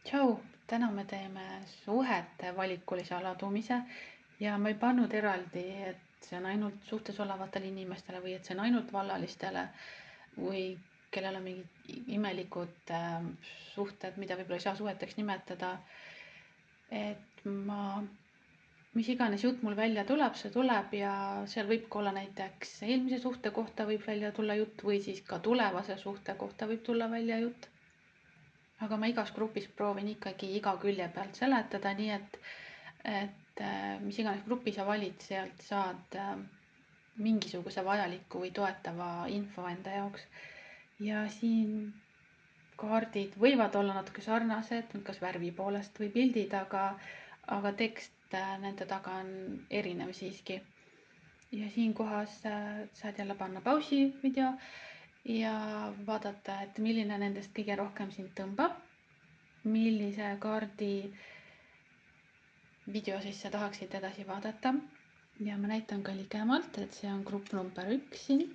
Tšau, täna me teeme suhete valikulise aladumise ja ma ei pannud eraldi, et see on ainult suhtes olevatele inimestele või et see on ainult vallalistele või kellel on mingid imelikud suhted, mida võib-olla ei saa suheteks nimetada. Et mis iganes jutt mul välja tuleb, see tuleb ja seal võib ka olla näiteks eelmise suhte kohta võib välja tulla jutt või siis ka tulevase suhte kohta võib tulla välja jutt. Aga ma igas grupis proovin ikkagi iga külje pealt seletada, nii et mis iganes grupi sa valid, sealt saad mingisuguse vajaliku või toetava info enda jaoks. Ja siin kaardid võivad olla natuke sarnased, kas värvi poolest või pildid, aga tekst nende taga on erinev siiski. Ja siin kohas saad jälle panna pausi video ja vaadata, et milline nendest kõige rohkem sind tõmbab, millise kaardi video siis sa tahaksid edasi vaadata. Ja ma näitan ka ligemalt, et see on grupp number 1 siin.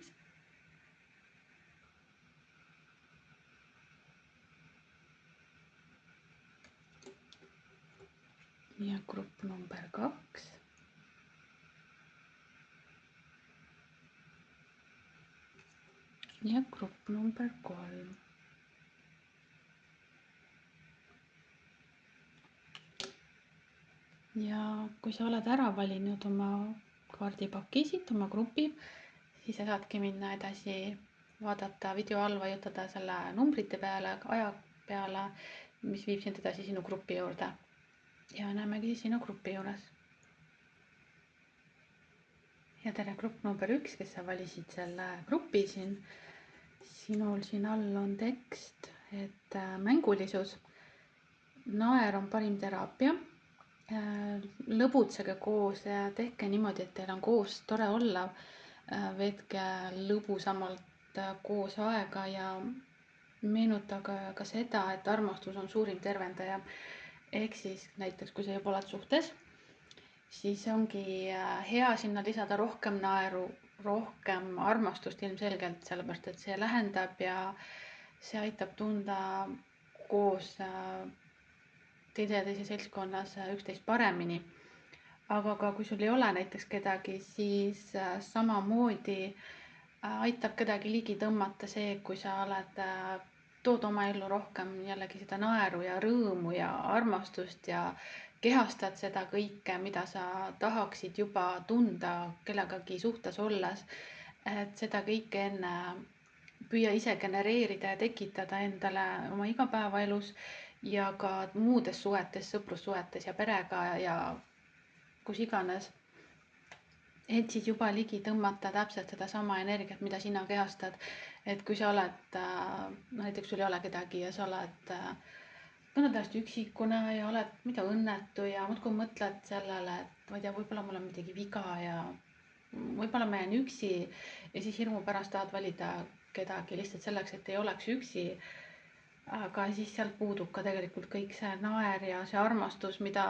Ja grupp number 2. Ja grupp number 3. Ja kui sa oled ära valinud oma kaardipakkisid, oma grupi, siis sa saadki minna edasi, vaadata video all, vajutada selle numbrite peale, aja peale, mis viib sind edasi sinu grupi juurde. Ja näemegi sinu grupi juures. Ja tere grupp number 1, kes sa valisid selle grupi siin. Sinul siin all on tekst, et mängulisus, naer on parim teraapia. Lõbutsege koos ja tehke niimoodi, et teil on koos tore olla. Veetke lõbusamalt koos aega ja meenutage ka seda, et armastus on suurim tervendaja. Ehk siis näiteks, kui sa juba oled suhtes, siis ongi hea sinna lisada rohkem naeru, rohkem armastust ilmselgelt, sellepärast et see lähendab ja see aitab tunda koos teise seltskonnas üksteist paremini. Aga ka kui sul ei ole näiteks kedagi, siis samamoodi aitab kedagi ligi tõmmata see, kui sa tood oma ellu rohkem jällegi seda naeru ja rõõmu ja armastust ja kehastad seda kõike, mida sa tahaksid juba tunda kellegagi suhtes olles. Et seda kõike enne püüa ise genereerida ja tekitada endale oma igapäevaelus ja ka muudes suhetes, sõprussuhetes ja perega ja kus iganes. Et siis juba ligi tõmmata täpselt seda sama energiat, mida sina kehastad. Et kui sa oled, näiteks sul ei ole kedagi ja sa oled tunned ennast üksikuna ja oled õnnetu ja muudkui mõtled sellele, et ma ei tea, võib-olla mul on midagi viga ja võib-olla ma jään üksi ja siis hirmu pärast tahad valida kedagi lihtsalt selleks, et ei oleks üksi. Aga siis sealt puudub ka tegelikult kõik see naer ja see armastus, mida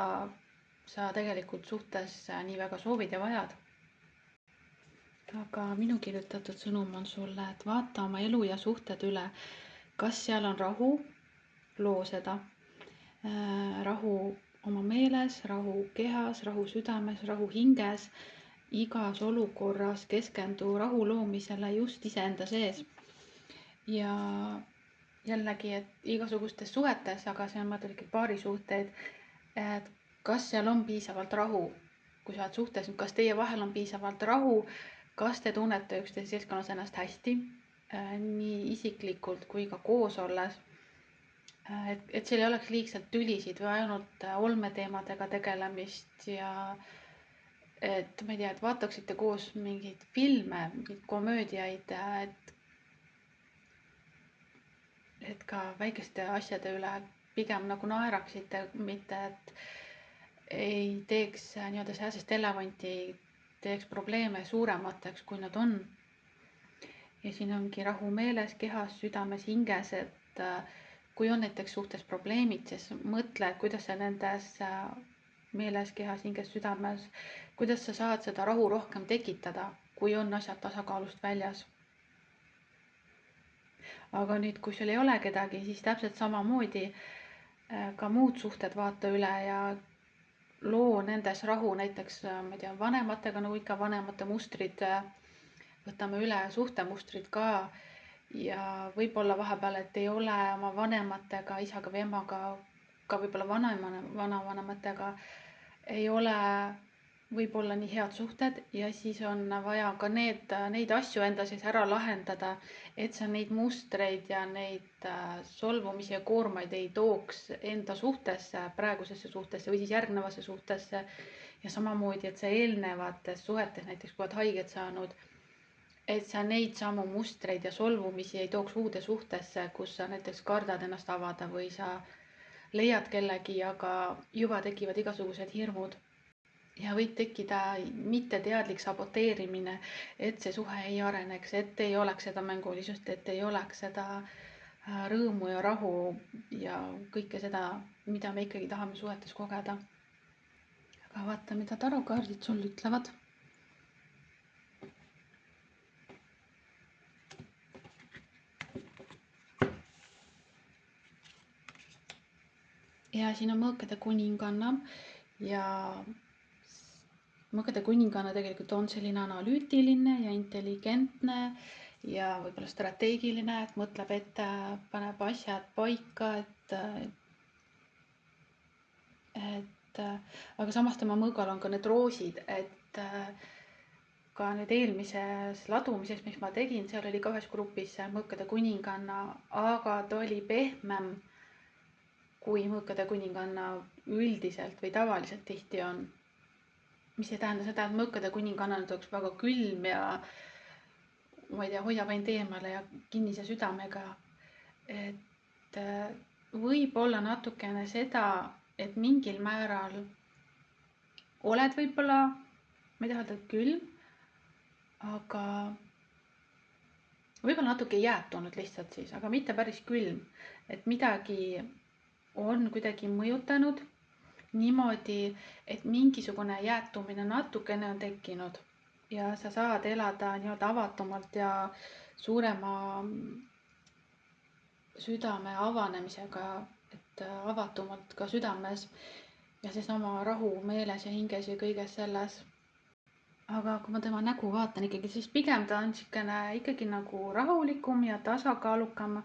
sa tegelikult suhtes nii väga soovid ja vajad. Aga minu kirjutatud sõnum on sulle, et vaata oma elu ja suhted üle. Kas seal on rahu? Loo seda. Rahu oma meeles, rahu kehas, rahu südames, rahu hinges. Igas olukorras keskendu rahu loomisele just iseenda sees. Ja jällegi, et igasugustes suhetes, aga see on mõeldud ikka paarisuhteid, et kas seal on piisavalt rahu, kui sa oled suhtes, kas teie vahel on piisavalt rahu, kas te tunnete üksteise seltskonnas ennast hästi, nii isiklikult kui ka koos olles. Et seal ei oleks liigselt tülisid või ainult olmeteemadega tegelemist ja et ma ei tea, et vaataksite koos mingeid filme, mingeid komöödiaid, et ka väikeste asjade üle pigem nagu naeraksite, mitte et ei teeks nii-öelda sääsest elevanti, teeks probleeme suuremateks, kui nad on. Ja siin ongi rahu meeles, kehas, südames, hinges, et kui on näiteks suhtes probleemid, siis mõtle, kuidas sa nendes meeles, kehas, hinges, südames, kuidas sa saad seda rahu rohkem tekitada, kui on asjad tasakaalust väljas. Aga nüüd, kui sul ei ole kedagi, siis täpselt samamoodi ka muud suhted vaata üle ja loo nendes rahu, näiteks ma ei tea, vanematega, nagu ikka vanemate mustrid, võtame üle suhtemustrid ka ja võib-olla vahepeal, et ei ole oma vanematega, isaga või emaga, ka võib-olla vanavanematega ei ole võib-olla nii head suhted ja siis on vaja ka neid asju enda sees ära lahendada, et sa neid mustreid ja neid solvumisi ja koormaid ei tooks enda suhtesse, praegusesse suhtesse või siis järgnevasse suhtesse. Ja samamoodi, et sa eelnevates suhetes, näiteks kui oled haiget saanud, et sa neid samu mustreid ja solvumisi ei tooks uude suhtesse, kus sa näiteks kardad ennast avada või sa leiad kellegi, aga juba tekivad igasugused hirmud. Ja võib tekkida mitteteadlik saboteerimine, et see suhe ei areneks, et ei oleks seda mängulisust, et ei oleks seda rõõmu ja rahu ja kõike seda, mida me ikkagi tahame suhetes kogeda. Aga vaata, mida tarokaardid sul ütlevad. Ja siin on mõõkade kuninganna ja mõõkade kuninganna tegelikult on selline analüütiline ja intelligentne ja võib-olla strateegiline, et mõtleb ette, paneb asjad paika, aga samas tema mõõgal on ka need roosid, et ka nüüd eelmises ladumises, mis ma tegin, seal oli ka ühes grupis mõõkade kuninganna, aga ta oli pehmem kui mõõkade kuninganna üldiselt või tavaliselt tihti on. Mis ei tähenda seda, et mõõkade kuninganna oleks väga külm ja ma ei tea, hoiab ainult eemale ja kinnise südamega. Et võib-olla natukene seda, et mingil määral oled võib-olla, ma ei taha öelda külm, aga võib-olla natuke jäätunud lihtsalt siis, aga mitte päris külm. Et midagi on kuidagi mõjutanud niimoodi, et mingisugune jäätumine natukene on tekkinud ja sa saad elada nii-öelda avatumalt ja suurema südame avanemisega, et avatumalt ka südames ja seesama rahu meeles ja hinges ja kõiges selles. Aga kui ma tema nägu vaatan ikkagi, siis pigem ta on niisugune ikkagi nagu rahulikum ja tasakaalukam.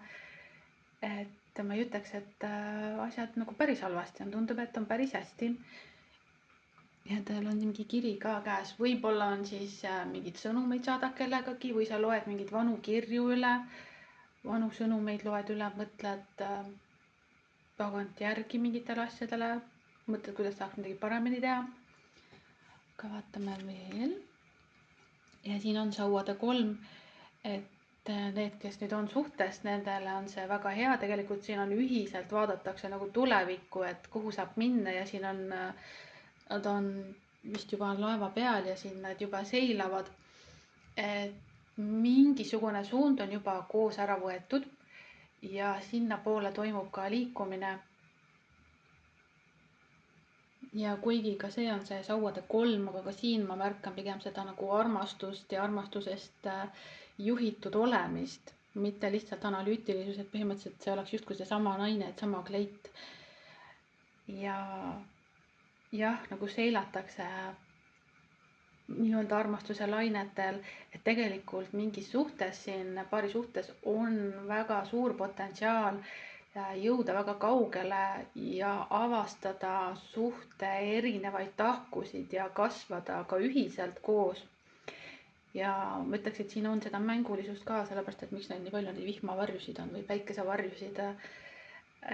Et ma ei ütleks, et asjad nagu päris halvasti on, tundub, et on päris hästi. Ja tal on mingi kiri ka käes, võib-olla on siis mingid sõnumeid saadad kellegagi või sa loed mingid vanu kirju üle, vanu sõnumeid loed üle, mõtled tagant järgi mingitele asjadele, mõtled, kuidas saaks midagi paremini teha. Aga vaatame veel. Ja siin on sauade 3, et need, kes nüüd on suhtes, nendele on see väga hea. Tegelikult siin on ühiselt vaadatakse nagu tulevikku, et kuhu saab minna ja siin on, nad on vist juba laeva peal ja siin nad juba seilavad. Et mingisugune suund on juba koos ära võetud ja sinna poole toimub ka liikumine. Ja kuigi ka see on see sauade 3, aga ka siin ma märkan pigem seda nagu armastust ja armastusest juhitud olemist, mitte lihtsalt analüütilisus, et põhimõtteliselt see oleks justkui seesama naine, et sama kleit. Ja jah, nagu seilatakse nii-öelda armastuse lainetel, et tegelikult mingis suhtes siin, paari suhtes on väga suur potentsiaal jõuda väga kaugele ja avastada suhte erinevaid tahkusid ja kasvada ka ühiselt koos. Ja ma ütleks, et siin on seda mängulisust ka, sellepärast et miks neil nii palju neid vihmavarjusid on või päikesevarjusid.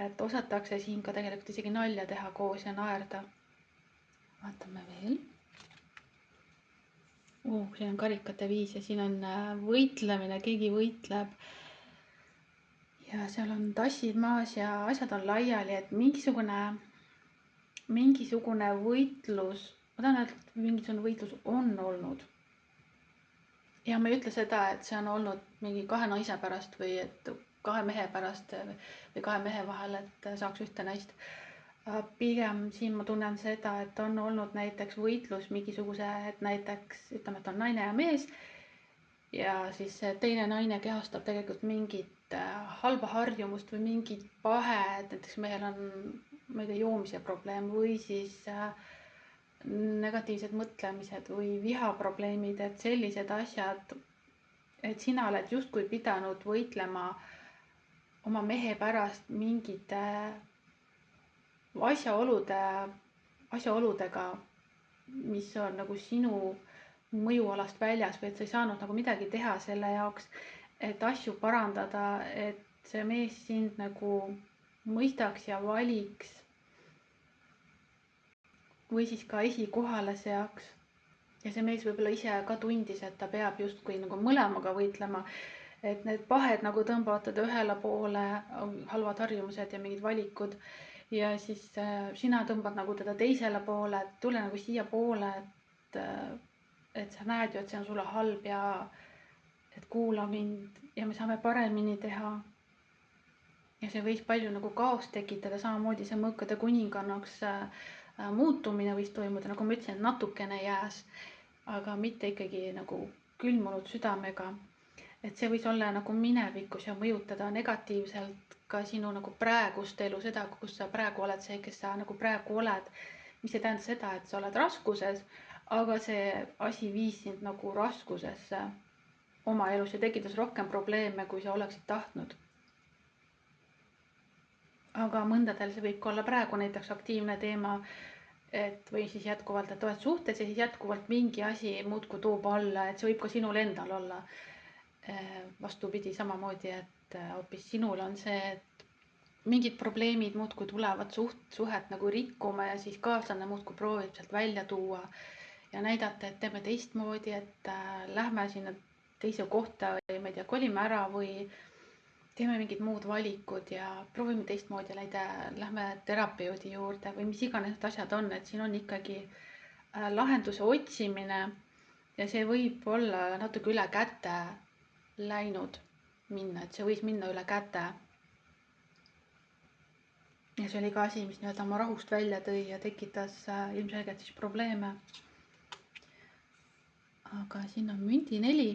Et osatakse siin ka tegelikult isegi nalja teha koos ja naerda. Vaatame veel. Siin on karikate 5 ja siin on võitlemine, keegi võitleb. Ja seal on tassid maas ja asjad on laiali, et mingisugune võitlus, ma tahan öelda, et mingisugune võitlus on olnud. Ja ma ei ütle seda, et see on olnud mingi 2 naise pärast või et 2 mehe pärast või 2 mehe vahel, et saaks ühte naist. Pigem siin ma tunnen seda, et on olnud näiteks võitlus mingisuguse, et ütleme, et on naine ja mees ja siis teine naine kehastab tegelikult mingit halba harjumust või mingit pahet, näiteks mehel on, ma ei tea, joomise probleem või siis negatiivsed mõtlemised või vihaprobleemid, et sellised asjad, et sina oled justkui pidanud võitlema oma mehe pärast mingite asjaoludega, mis on nagu sinu mõjualast väljas või et sa ei saanud nagu midagi teha selle jaoks, et asju parandada, et see mees sind nagu mõistaks ja valiks või siis ka esikohale seaks. Ja see mees võib-olla ise ka tundis, et ta peab justkui nagu mõlemaga võitlema, et need pahed nagu tõmbavad teda ühele poole, halvad harjumused ja mingid valikud, ja siis sina tõmbad nagu teda teisele poole, et tule nagu siia poole, et sa näed ju, et see on sulle halb ja et kuula mind ja me saame paremini teha. Ja see võis palju nagu kaost tekitada, samamoodi see mõõkade kuningannaks muutumine võis toimuda, nagu ma ütlesin, natukene jääs, aga mitte ikkagi nagu külmunud südamega. Et see võis olla nagu minevikus ja mõjutada negatiivselt ka sinu nagu praegust elu, seda, kus sa praegu oled, see, kes sa nagu praegu oled, mis ei tähenda seda, et sa oled raskuses, aga see asi viis sind nagu raskusesse oma elus ja tekitas rohkem probleeme, kui sa oleksid tahtnud. Aga mõndadel see võib ka olla praegu näiteks aktiivne teema, et või siis jätkuvalt, et oled suhtes ja siis jätkuvalt mingi asi muudkui toob alla, et see võib ka sinul endal olla. Vastupidi samamoodi, et hoopis sinul on see, et mingid probleemid muudkui tulevad suhet nagu rikkuma ja siis kaaslane muudkui proovib sealt välja tuua ja näidata, et teeme teistmoodi, et lähme sinna teise kohta või ma ei tea, kolime ära või teeme mingid muud valikud ja proovime teistmoodi, lähme terapeudi juurde või mis iganes need asjad on, et siin on ikkagi lahenduse otsimine ja see võib olla natuke üle käte läinud minna, et see võis minna üle käte. Ja see oli ka asi, mis nii-öelda oma rahust välja tõi ja tekitas ilmselgelt siis probleeme. Aga siin on mündi 4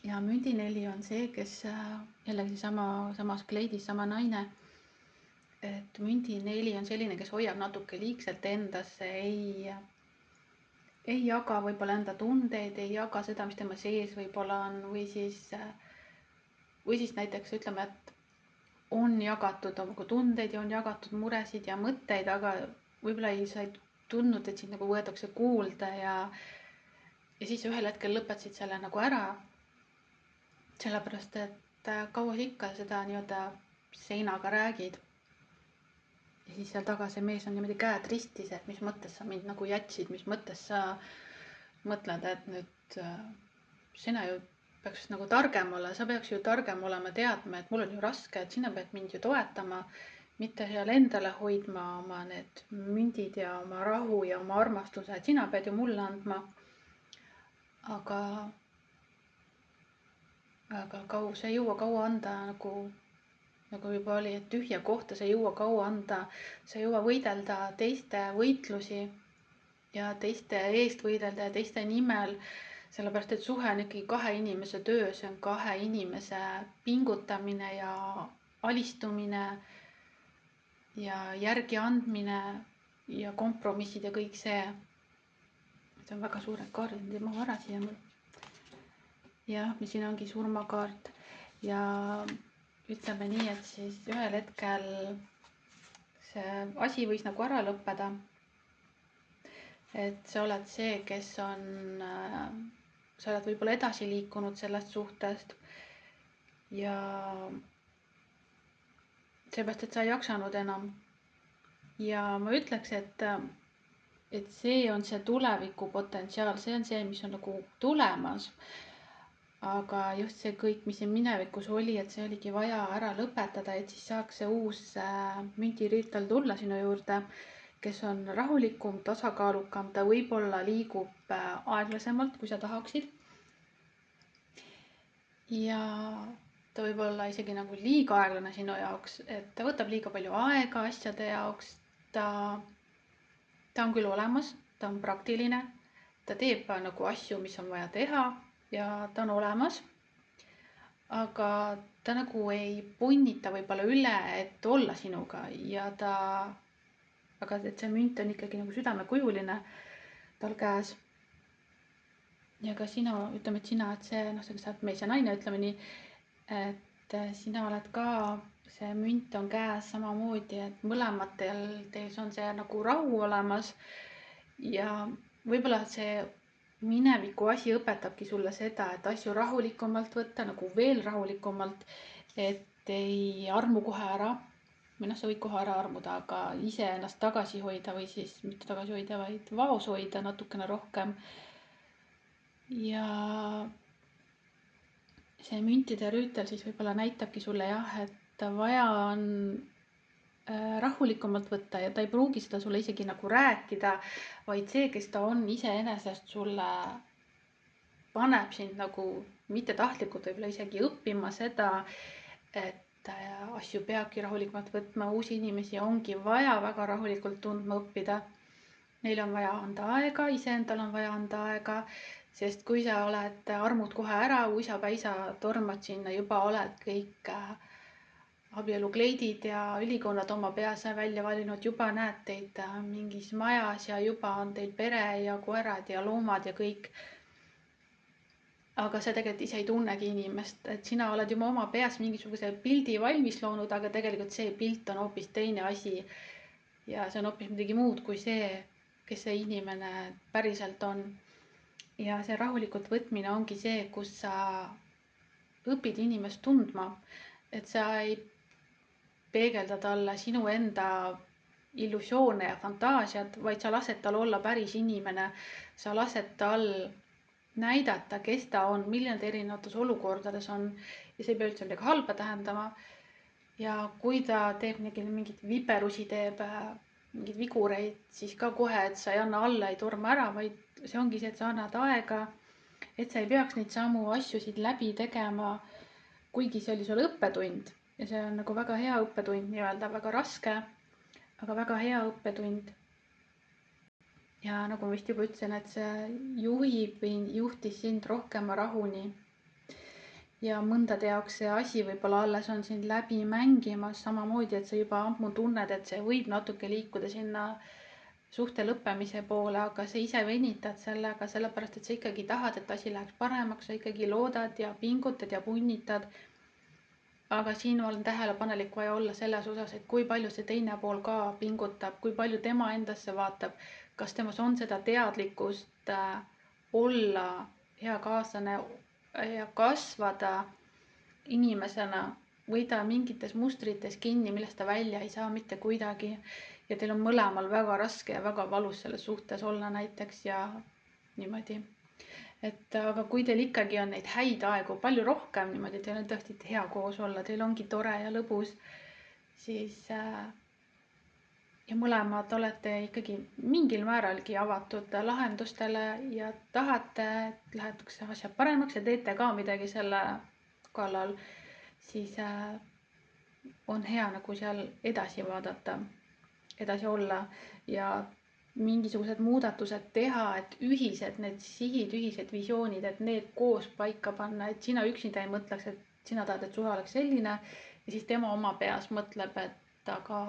ja mündi 4 on see, kes jällegi samas kleidis, sama naine. Et mündi 4 on selline, kes hoiab natuke liigselt endasse, ei jaga võib-olla enda tundeid, ei jaga seda, mis tema sees võib-olla on või siis näiteks ütleme, et on jagatud nagu tundeid ja on jagatud muresid ja mõtteid, aga võib-olla sa ei tundnud, et sind nagu võetakse kuulda ja siis ühel hetkel lõpetasid selle nagu ära. Sellepärast, et kaua sa ikka seda nii-öelda seinaga räägid. Ja siis seal taga see mees on niimoodi käed ristis, et mis mõttes sa mind nagu jätsid, mis mõttes sa mõtled, et nüüd sina ju peaks nagu targem olla, sa peaks ju targem olema, teadma, et mul on ju raske, et sina pead mind ju toetama, mitte seal endale hoidma oma need mündid ja oma rahu ja oma armastuse, et sina pead ju mulle andma. Aga sa ei jõua kaua anda nagu juba oli, et tühja kohta sa ei jõua kaua anda, sa ei jõua võidelda teiste võitlusi ja teiste eest võidelda ja teiste nimel, sellepärast et suhe on ikkagi kahe inimese töö, see on kahe inimese pingutamine ja alistumine ja järgi andmine ja kompromissid ja kõik see. See on väga suured kaardid, ma vara siia mul. Jah, siin ongi surmakaart ja ütleme nii, et siis ühel hetkel see asi võis nagu ära lõppeda. Et sa oled see, kes on, sa oled võib-olla edasi liikunud sellest suhtest ja seepärast, et sa ei jaksanud enam. Ja ma ütleks, et see on see tuleviku potentsiaal, see on see, mis on nagu tulemas. Aga just see kõik, mis siin minevikus oli, et see oligi vaja ära lõpetada, et siis saaks see uus mündiriital tulla sinu juurde, kes on rahulikum, tasakaalukam, ta võib-olla liigub aeglasemalt, kui sa tahaksid. Ja ta võib olla isegi nagu liiga aeglane sinu jaoks, et ta võtab liiga palju aega asjade jaoks, ta on küll olemas, ta on praktiline, ta teeb nagu asju, mis on vaja teha ja ta on olemas, aga ta nagu ei punnita võib-olla üle, et olla sinuga aga et see münt on ikkagi nagu südamekujuline tal käes. Ja ka sina, ütleme, et sina, et see, sa oled mees ja naine, ütleme nii, et sina oled ka, see münt on käes samamoodi, et mõlematel teil on see nagu rahu olemas ja võib-olla see mineviku asi õpetabki sulle seda, et asju rahulikumalt võtta, nagu veel rahulikumalt, et ei armu kohe ära. Või sa võid kohe ära armuda, aga ise ennast tagasi hoida või siis mitte tagasi hoida, vaid vaos hoida natukene rohkem. Ja see müntide rüütel siis võib-olla näitabki sulle jah, et vaja on rahulikumalt võtta ja ta ei pruugi seda sulle isegi nagu rääkida, vaid see, kes ta on iseenesest sulle paneb sind nagu mittetahtlikult võib-olla isegi õppima seda, et asju peabki rahulikumalt võtma, uusi inimesi ongi vaja väga rahulikult tundma õppida. Neil on vaja anda aega, iseendal on vaja anda aega, sest kui sa oled armud kohe ära, uisapäisa tormad sinna, juba oled kõik abielukleidid ja ülikonnad oma peas välja valinud, juba näed teid mingis majas ja juba on teil pere ja koerad ja loomad ja kõik. Aga sa tegelikult ise ei tunnegi inimest, et sina oled juba oma peas mingisuguse pildi valmis loonud, aga tegelikult see pilt on hoopis teine asi. Ja see on hoopis midagi muud kui see, kes see inimene päriselt on. Ja see rahulikult võtmine ongi see, kus sa õpid inimest tundma, et sa ei peegelda talle sinu enda illusioone ja fantaasiad, vaid sa lased tal olla päris inimene. Sa lased tal näidata, kes ta on, milline ta erinevates olukordades on ja see ei pea üldse midagi halba tähendama. Ja kui ta teeb mingit viperusi, teeb mingeid vigureid, siis ka kohe, et sa ei anna alla, ei torma ära, vaid see ongi see, et sa annad aega, et sa ei peaks neid samu asjusid läbi tegema, kuigi see oli sulle õppetund ja see on nagu väga hea õppetund, nii-öelda väga raske, aga väga hea õppetund. Ja nagu ma vist juba ütlesin, et see juhtis sind rohkema rahuni. Ja mõndade jaoks see asi võib-olla alles on sind läbi mängimas samamoodi, et sa juba ammu tunned, et see võib natuke liikuda sinna suhte lõppemise poole, aga sa ise venitad sellega, sellepärast et sa ikkagi tahad, et asi läheks paremaks, sa ikkagi loodad ja pingutad ja punnitad. Aga siin on tähelepanelik vaja olla selles osas, et kui palju see teine pool ka pingutab, kui palju tema endasse vaatab, kas temas on seda teadlikkust olla hea kaaslane ja kasvada inimesena või ta mingites mustrites kinni, millest ta välja ei saa mitte kuidagi. Ja teil on mõlemal väga raske ja väga valus selles suhtes olla näiteks ja niimoodi. Et aga kui teil ikkagi on neid häid aegu palju rohkem niimoodi, teil on tõesti hea koos olla, teil ongi tore ja lõbus, siis ja mõlemad olete ikkagi mingil määralgi avatud lahendustele ja tahate, et läheks asjad paremaks ja teete ka midagi selle kallal, siis on hea nagu seal edasi vaadata, edasi olla ja mingisugused muudatused teha, et ühised need sihid, ühised visioonid, et need koos paika panna, et sina üksinda ei mõtleks, et sina tahad, et suhe oleks selline ja siis tema oma peas mõtleb, et aga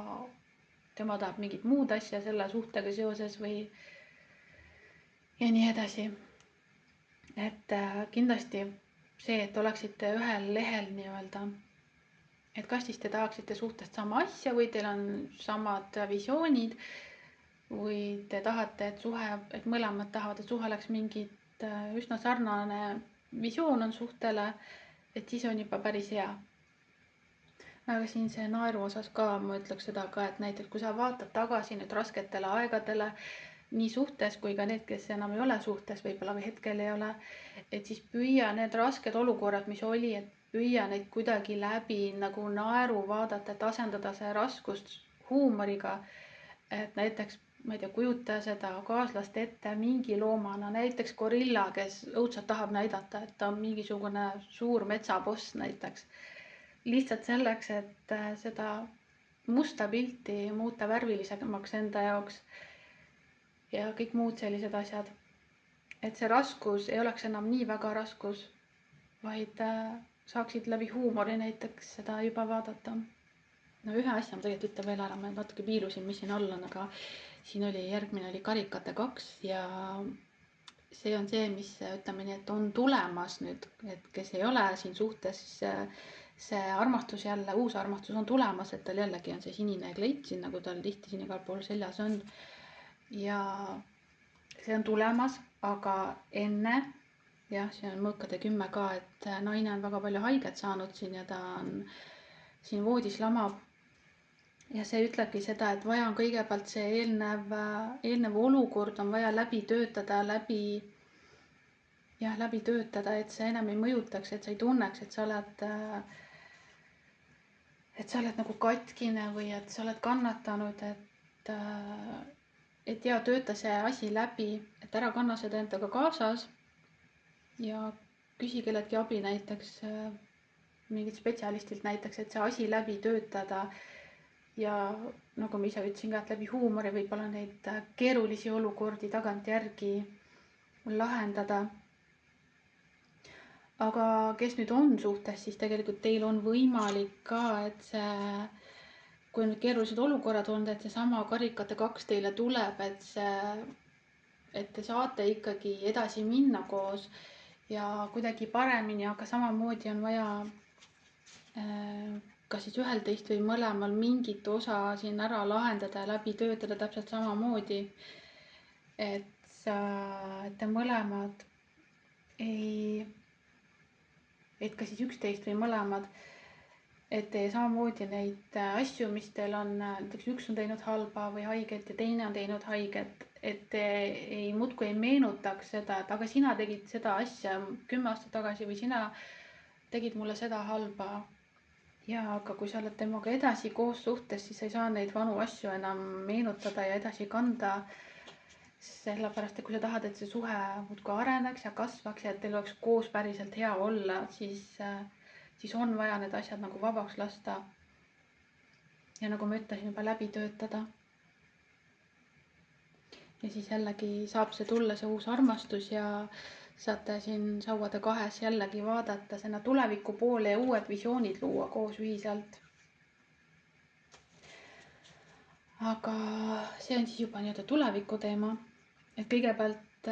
tema tahab mingit muud asja selle suhtega seoses või ja nii edasi. Et kindlasti see, et oleksite ühel lehel nii-öelda, et kas siis te tahaksite suhtest sama asja või teil on samad visioonid või te tahate, et mõlemad tahavad, et suhe oleks mingit üsna sarnane visioon on suhtele, et siis on juba päris hea. Aga siin see naeru osas ka ma ütleks seda ka, et näiteks kui sa vaatad tagasi nüüd rasketele aegadele, nii suhtes kui ka need, kes enam ei ole suhtes võib-olla või hetkel ei ole, et siis püüa need rasked olukorrad, mis oli, et püüa neid kuidagi läbi nagu naeru vaadata, et asendada see raskust huumoriga, et näiteks ma ei tea, kujuta seda kaaslast ette mingi loomana, näiteks gorilla, kes õudselt tahab näidata, et ta on mingisugune suur metsaboss näiteks. Lihtsalt selleks, et seda musta pilti muuta värvilisemaks enda jaoks ja kõik muud sellised asjad. Et see raskus ei oleks enam nii väga raskus, vaid saaksid läbi huumori näiteks seda juba vaadata. No ühe asja ma tegelikult ütlen veel ära, ma natuke piilusin, mis siin all on, aga siin oli järgmine oli Karikate 2 ja see on see, mis ütleme nii, et on tulemas nüüd, et kes ei ole siin suhtes, see armastus jälle, uus armastus on tulemas, et tal jällegi on see sinine kleit siin, nagu tal tihti siin igal pool seljas on. Ja see on tulemas, aga enne, jah, see on Mõõkade 10 ka, et naine on väga palju haiget saanud siin ja ta on siin voodis lamab. Ja see ütlebki seda, et vaja on kõigepealt see eelnev olukord on vaja läbi töötada, et see enam ei mõjutaks, et sa ei tunneks, et sa oled nagu katkine või et sa oled kannatanud, et ja tööta see asi läbi, et ära kanna seda endaga kaasas ja küsi kelleltki abi näiteks, mingit spetsialistilt näiteks, et see asi läbi töötada. Ja nagu ma ise ütlesin ka, et läbi huumori võib-olla neid keerulisi olukordi tagantjärgi lahendada. Aga kes nüüd on suhtes, siis tegelikult teil on võimalik ka, et kui nüüd keerulised olukorrad on, et seesama Karikate 2 teile tuleb, et te saate ikkagi edasi minna koos ja kuidagi paremini, aga samamoodi on vaja kas siis ühel teist või mõlemal mingit osa siin ära lahendada ja läbi töötada täpselt samamoodi, et te mõlemad et ka siis üksteist või mõlemad, et te samamoodi neid asju, mis teil on, näiteks üks on teinud halba või haiget ja teine on teinud haiget, et te muudkui ei meenutaks seda, et aga sina tegid seda asja 10 aastat tagasi või sina tegid mulle seda halba. Ja aga kui sa oled temaga edasi koos suhtes, siis sa ei saa neid vanu asju enam meenutada ja edasi kanda. Sellepärast, et kui sa tahad, et see suhe muudkui areneks ja kasvaks ja et teil oleks koos päriselt hea olla, siis on vaja need asjad nagu vabaks lasta. Ja nagu ma ütlesin, juba läbi töötada. Ja siis jällegi saab see tulla, see uus armastus ja saate siin Sauade 2 jällegi vaadata sinna tuleviku poole ja uued visioonid luua koos ühiselt. Aga see on siis juba nii-öelda tuleviku teema. Et kõigepealt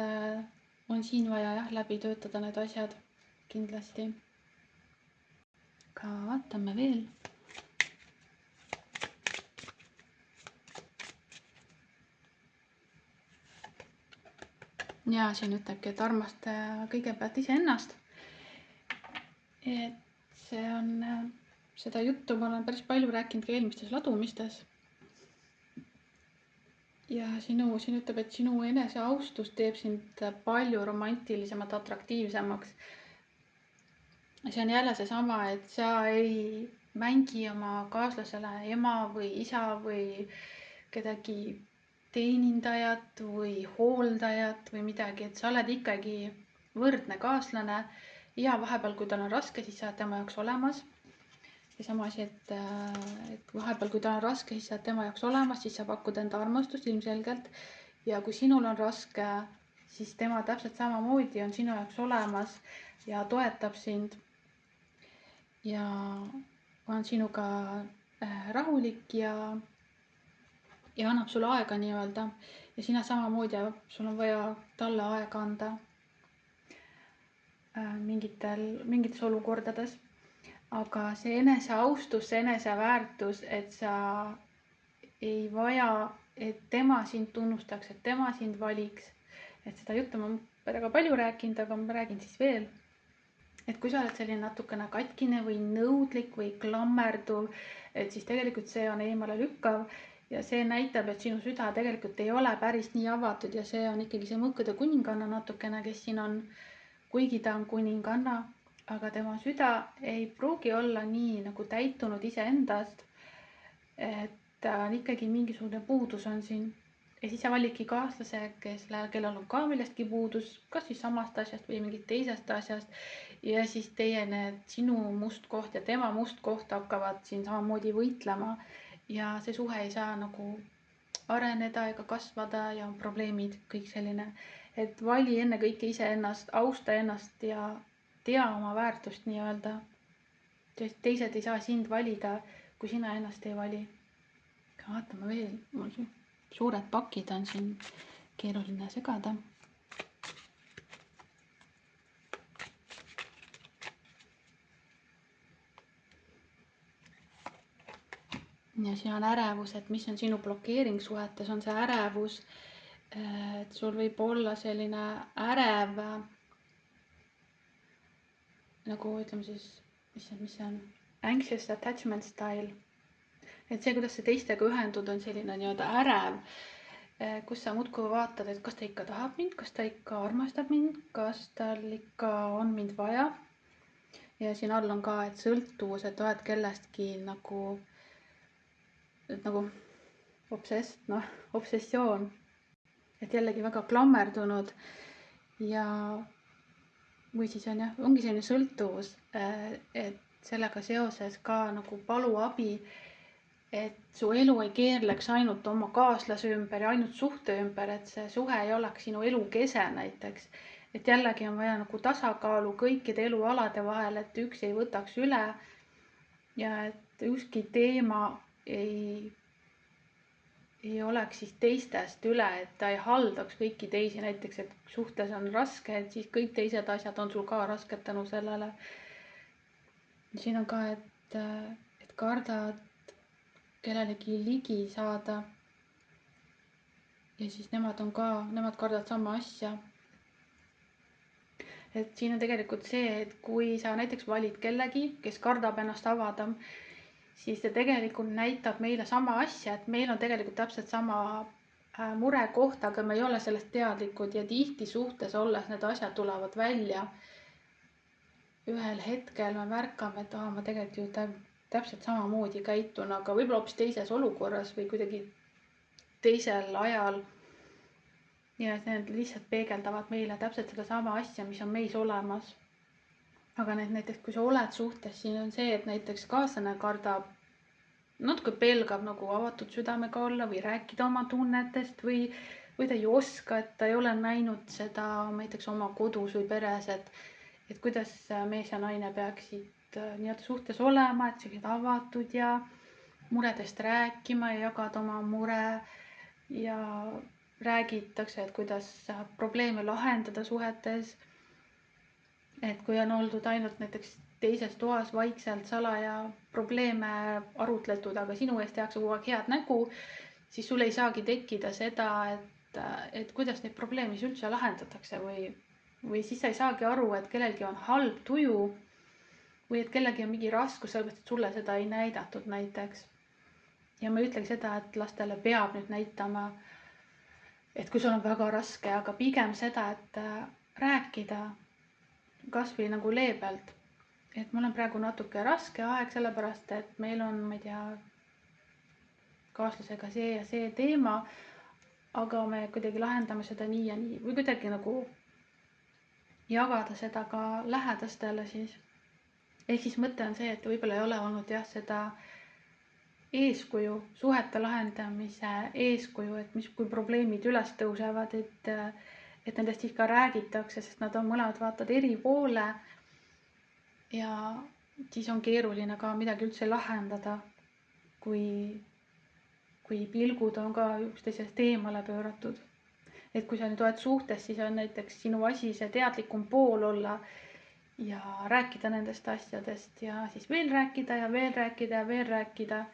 on siin vaja jah, läbi töötada need asjad kindlasti. Ka vaatame veel. Ja siin ütlebki, et armasta kõigepealt iseennast. Et see on, seda juttu ma olen päris palju rääkinud ka eelmistes ladumistes. Ja siin ütleb, et sinu eneseaustus teeb sind palju romantilisemalt atraktiivsemaks. See on jälle seesama, et sa ei mängi oma kaaslasele ema või isa või kedagi teenindajat või hooldajat või midagi, et sa oled ikkagi võrdne kaaslane ja vahepeal, kui tal on raske, siis sa oled tema jaoks olemas. Ja sama asi, et vahepeal, kui tal on raske, siis sa oled tema jaoks olemas, siis sa pakud enda armastust ilmselgelt. Ja kui sinul on raske, siis tema täpselt samamoodi on sinu jaoks olemas ja toetab sind. Ja on sinuga rahulik ja annab sulle aega nii-öelda ja sina samamoodi, sul on vaja talle aega anda mingites olukordades. Aga see eneseaustus, see eneseväärtus, et sa ei vaja, et tema sind tunnustaks, et tema sind valiks. Et seda juttu ma väga palju rääkinud, aga ma räägin siis veel. Et kui sa oled selline natukene katkine või nõudlik või klammerduv, et siis tegelikult see on eemale lükkav. Ja see näitab, et sinu süda tegelikult ei ole päris nii avatud ja see on ikkagi see Mõõkade kuninganna natukene, kes siin on, kuigi ta on kuninganna, aga tema süda ei pruugi olla nii nagu täitunud iseendast, et ikkagi mingisugune puudus on siin. Ja siis sa validki kaaslase, kellel on ka millestki puudus, kas siis samast asjast või mingit teisest asjast. Ja siis teie sinu must koht ja tema must koht hakkavad siin samamoodi võitlema. Ja see suhe ei saa nagu areneda ega kasvada ja on probleemid, kõik selline. Et vali enne kõike iseennast, austa ennast ja tea oma väärtust nii-öelda. teised ei saa sind valida, kui sina ennast ei vali. Vaatame veel, mul suured pakid on siin keeruline segada. Ja siin on ärevus, et mis on sinu blokeering suhetes, on see ärevus, et sul võib olla selline ärev, nagu ütleme siis, mis see on, anxious attachment style. Et see, kuidas sa teistega ühendud, on selline nii-öelda ärev, kus sa muudkui vaatad, et kas ta ikka tahab mind, kas ta ikka armastab mind, kas tal ikka on mind vaja. Ja siin all on ka, et sõltuvus, et oled kellestki nagu obsessioon, et jällegi väga klammerdunud ja või siis on jah, ongi selline sõltuvus, et sellega seoses ka nagu palu abi, et su elu ei keerleks ainult oma kaaslase ümber ja ainult suhte ümber, et see suhe ei oleks sinu elu kese näiteks. Et jällegi on vaja nagu tasakaalu kõikide elualade vahel, et üks ei võtaks üle ja et ükski teema ei oleks siis teistest üle, et ta ei haldaks kõiki teisi, näiteks, et suhtes on raske, et siis kõik teised asjad on sul ka rasked tänu sellele. Siin on ka, et kardad kellelegi ligi saada. Ja siis nemad kardavad sama asja. Et siin on tegelikult see, et kui sa näiteks valid kellegi, kes kardab ennast avada, siis see tegelikult näitab meile sama asja, et meil on tegelikult täpselt sama murekoht, aga me ei ole sellest teadlikud ja tihti suhtes olles need asjad tulevad välja. Ühel hetkel me märkame, et ma tegelikult ju täpselt samamoodi käitun, aga võib-olla hoopis teises olukorras või kuidagi teisel ajal. Ja need lihtsalt peegeldavad meile täpselt seda sama asja, mis on meis olemas. Aga näiteks, kui sa oled suhtes, siin on see, et näiteks kaaslane kardab, natuke pelgab nagu avatud südamega olla või rääkida oma tunnetest või ta ei oska, et ta ei ole näinud seda näiteks oma kodus või peres, et kuidas mees ja naine peaksid nii-öelda suhtes olema, et sellised avatud ja muredest rääkima ja jagada oma mure ja räägitakse, et kuidas probleeme lahendada suhetes. Et kui on oldud ainult näiteks teises toas vaikselt salaja probleeme arutletud, aga sinu eest tehakse kogu aeg head nägu, siis sul ei saagi tekkida seda, et kuidas neid probleeme üldse lahendatakse või siis sa ei saagi aru, et kellelgi on halb tuju või et kellelgi on mingi raskus, sellepärast et sulle seda ei näidatud näiteks. Ja ma ei ütlegi seda, et lastele peab nüüd näitama, et kui sul on väga raske, aga pigem seda, et rääkida kas või nagu leebelt, et mul on praegu natuke raske aeg, sellepärast et meil on, ma ei tea, kaaslasega see ja see teema, aga me kuidagi lahendame seda nii ja nii või kuidagi nagu jagada seda ka lähedastele siis. Ehk siis mõte on see, et võib-olla ei ole olnud jah seda eeskuju, suhete lahendamise eeskuju, et kui probleemid üles tõusevad, et nendest ikka räägitakse, sest nad on mõlemad vaatad eri poole ja siis on keeruline ka midagi üldse lahendada, kui pilgud on ka üksteisest eemale pööratud. Et kui sa nüüd oled suhtes, siis on näiteks sinu asi see teadlikum pool olla ja rääkida nendest asjadest ja siis veel rääkida ja veel rääkida ja veel rääkida.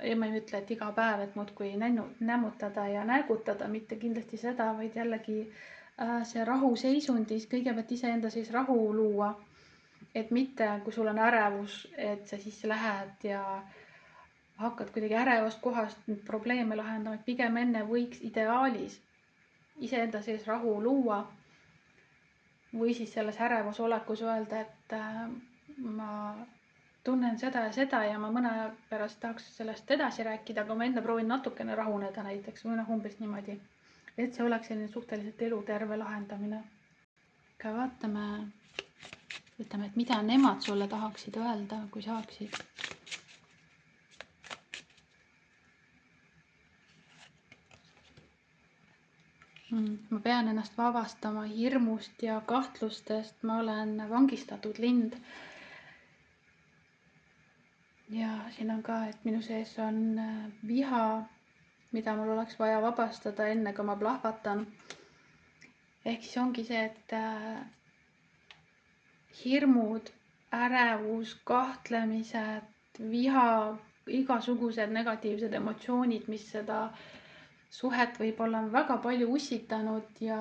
Ja ma ei ütle, et iga päev, et muudkui nämmutada ja näägutada, mitte kindlasti seda, vaid jällegi see rahu seisundis, kõigepealt iseenda sees rahu luua. Et mitte, kui sul on ärevus, et sa siis lähed ja hakkad kuidagi ärevast kohast probleeme lahendama, et pigem enne võiks ideaalis iseenda sees rahu luua või siis selles ärevas olekus öelda, et ma tunnen seda ja ma mõne aja pärast tahaks sellest edasi rääkida, aga ma enne proovin natukene rahuneda näiteks või umbes niimoodi, et see oleks selline suhteliselt eluterve lahendamine. Ka vaatame, ütleme, et mida nemad sulle tahaksid öelda, kui saaksid. Ma pean ennast vabastama hirmust ja kahtlustest, ma olen vangistatud lind. ja siin on ka, et minu sees on viha, mida mul oleks vaja vabastada enne, kui ma plahvatan. Ehk siis ongi see, et hirmud, ärevus, kahtlemised, viha, igasugused negatiivsed emotsioonid, mis seda suhet võib-olla on väga palju ussitanud ja